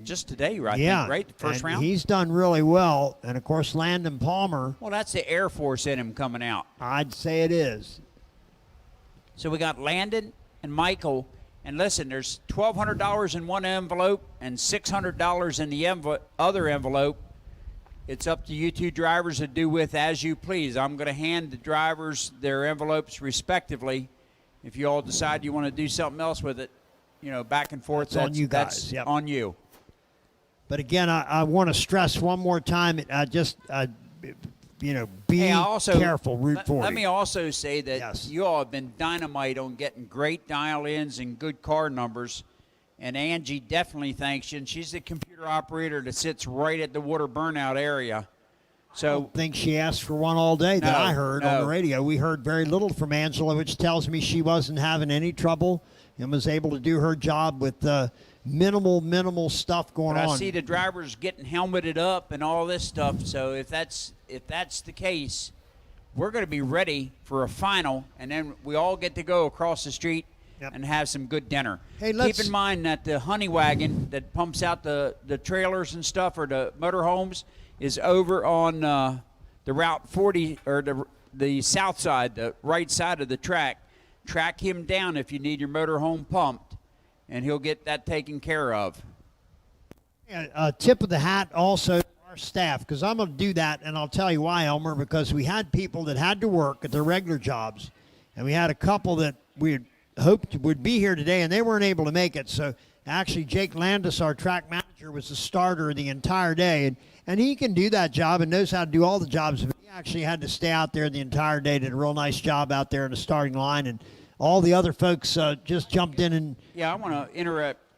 just today, right? Yeah, Right? The first and round? he's done really well. And, of course, Landon Palmer. Well, that's the Air Force in him coming out. I'd say it is. So we got Landon and Michael. And listen, there's $1,200 in one envelope and $600 in the other envelope. It's up to you two drivers to do with as you please. I'm going to hand the drivers their envelopes respectively. If you all decide you want to do something else with it, back and forth, that's on you guys. That's Yep. on you. But again, I want to stress one more time. Be careful. Route 40. Let me also say that Yes. you all have been dynamite on getting great dial-ins and good car numbers. And Angie definitely thanks you. And she's the computer operator that sits right at the water burnout area. I So don't think she asked for one all day that I heard on the radio. We heard very little from Angela, which tells me she wasn't having any trouble and was able to do her job with minimal stuff going on. I see the drivers getting helmeted up and all this stuff. So if that's the case, we're going to be ready for a final, and then we all get to go across the street and have some good dinner. Hey, keep in mind that the honey wagon that pumps out the trailers and stuff, or the motorhomes, is over on the Route 40, or the south side, the right side of the track. Track him down if you need your motorhome pumped, and he'll get that taken care of. A tip of the hat also to our staff, because I'm going to do that, and I'll tell you why, Elmer, because we had people that had to work at their regular jobs, and we had a couple that we had hoped would be here today, and they weren't able to make it. So actually, Jake Landis, our track manager, was the starter the entire day, and he can do that job and knows how to do all the jobs. But he actually had to stay out there the entire day, did a real nice job out there in the starting line, and all the other folks just jumped in. And I want to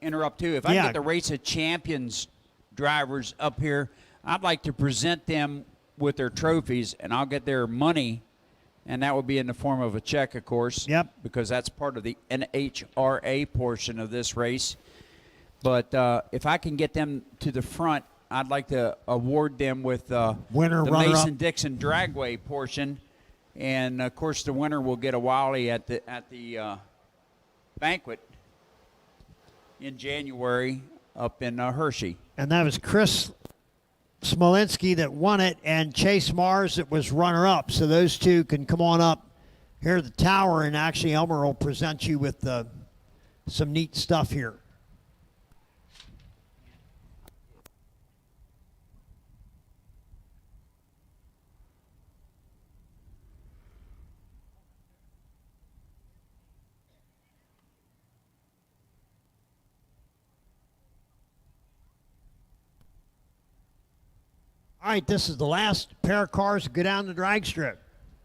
interrupt too. If I get the Race of Champions drivers up here, I'd like to present them with their trophies, and I'll get their money. And that will be in the form of a check, of course. Yep. Because that's part of the NHRA portion of this race. But if I can get them to the front, I'd like to award them with the Mason-Dixon Dragway portion. And, of course, the winner will get a Wally at the banquet in January up in Hershey. And that was Chris Smolinski that won it, and Chase Mars that was runner-up. So those two can come on up here at the tower, and actually Elmer will present you with some neat stuff here. All right, this is the last pair of cars to go down the drag strip.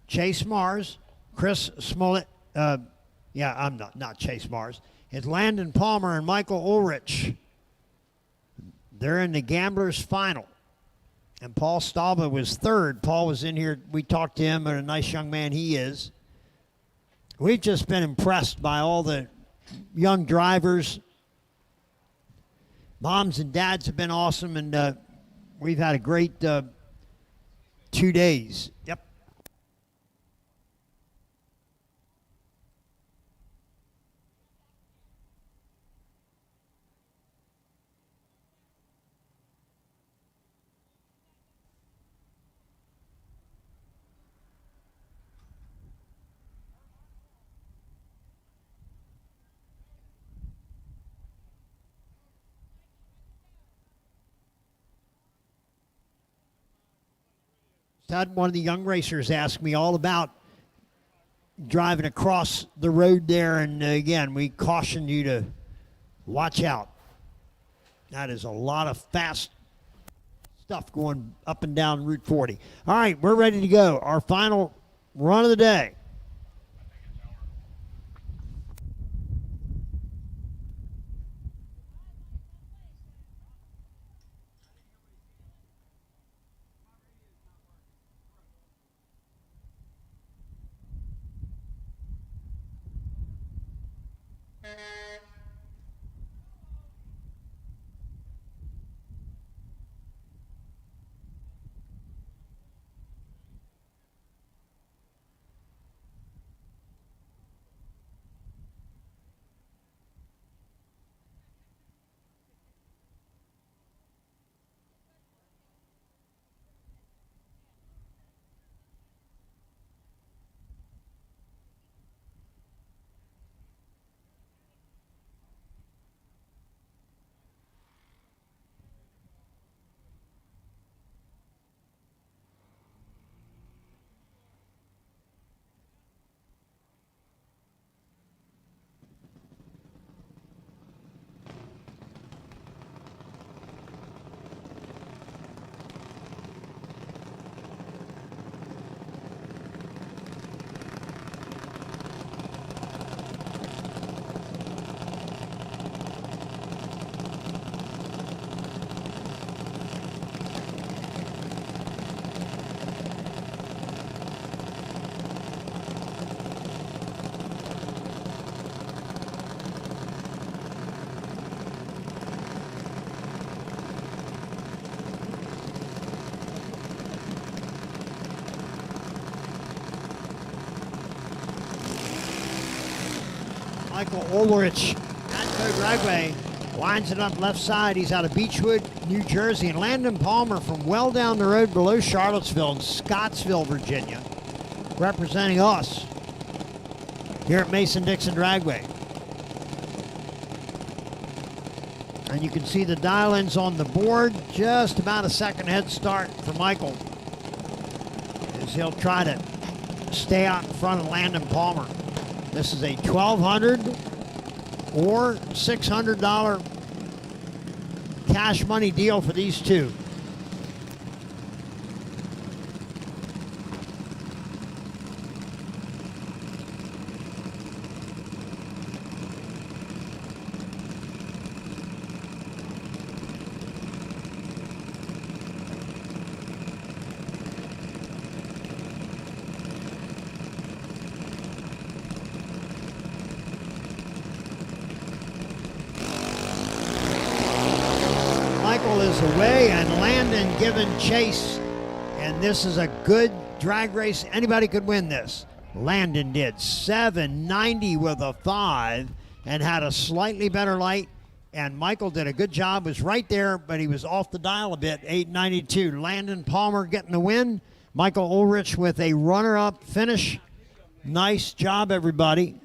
Chase Mars, Chris Smollett, I'm not Chase Mars. It's Landon Palmer and Michael Ulrich. They're in the Gamblers final. And Paul Stalba was third. Paul was in here. We talked to him, and a nice young man he is. We've just been impressed by all the young drivers. Moms and dads have been awesome, and we've had a great 2 days. Yep. Had one of the young racers ask me all about driving across the road there, and again, we caution you to watch out. That is a lot of fast stuff going up and down Route 40. All right, we're ready to go. Our final run of the day. Michael Ulrich at Code Dragway lines it up left side. He's out of Beechwood, New Jersey. And Landon Palmer from well down the road below Charlottesville in Scottsville, Virginia, representing us here at Mason-Dixon Dragway. And you can see the dial-ins on the board. Just about a second head start for Michael, as he'll try to stay out in front of Landon Palmer. This is a $1,200 or $600 cash money deal for these two. Michael is away and Landon giving chase, and this is a good drag race. Anybody could win this. Landon did 790 with a 5 and had a slightly better light. And Michael did a good job, was right there, but he was off the dial a bit, 892. Landon Palmer getting the win. Michael Ulrich with a runner-up finish. Nice job, everybody.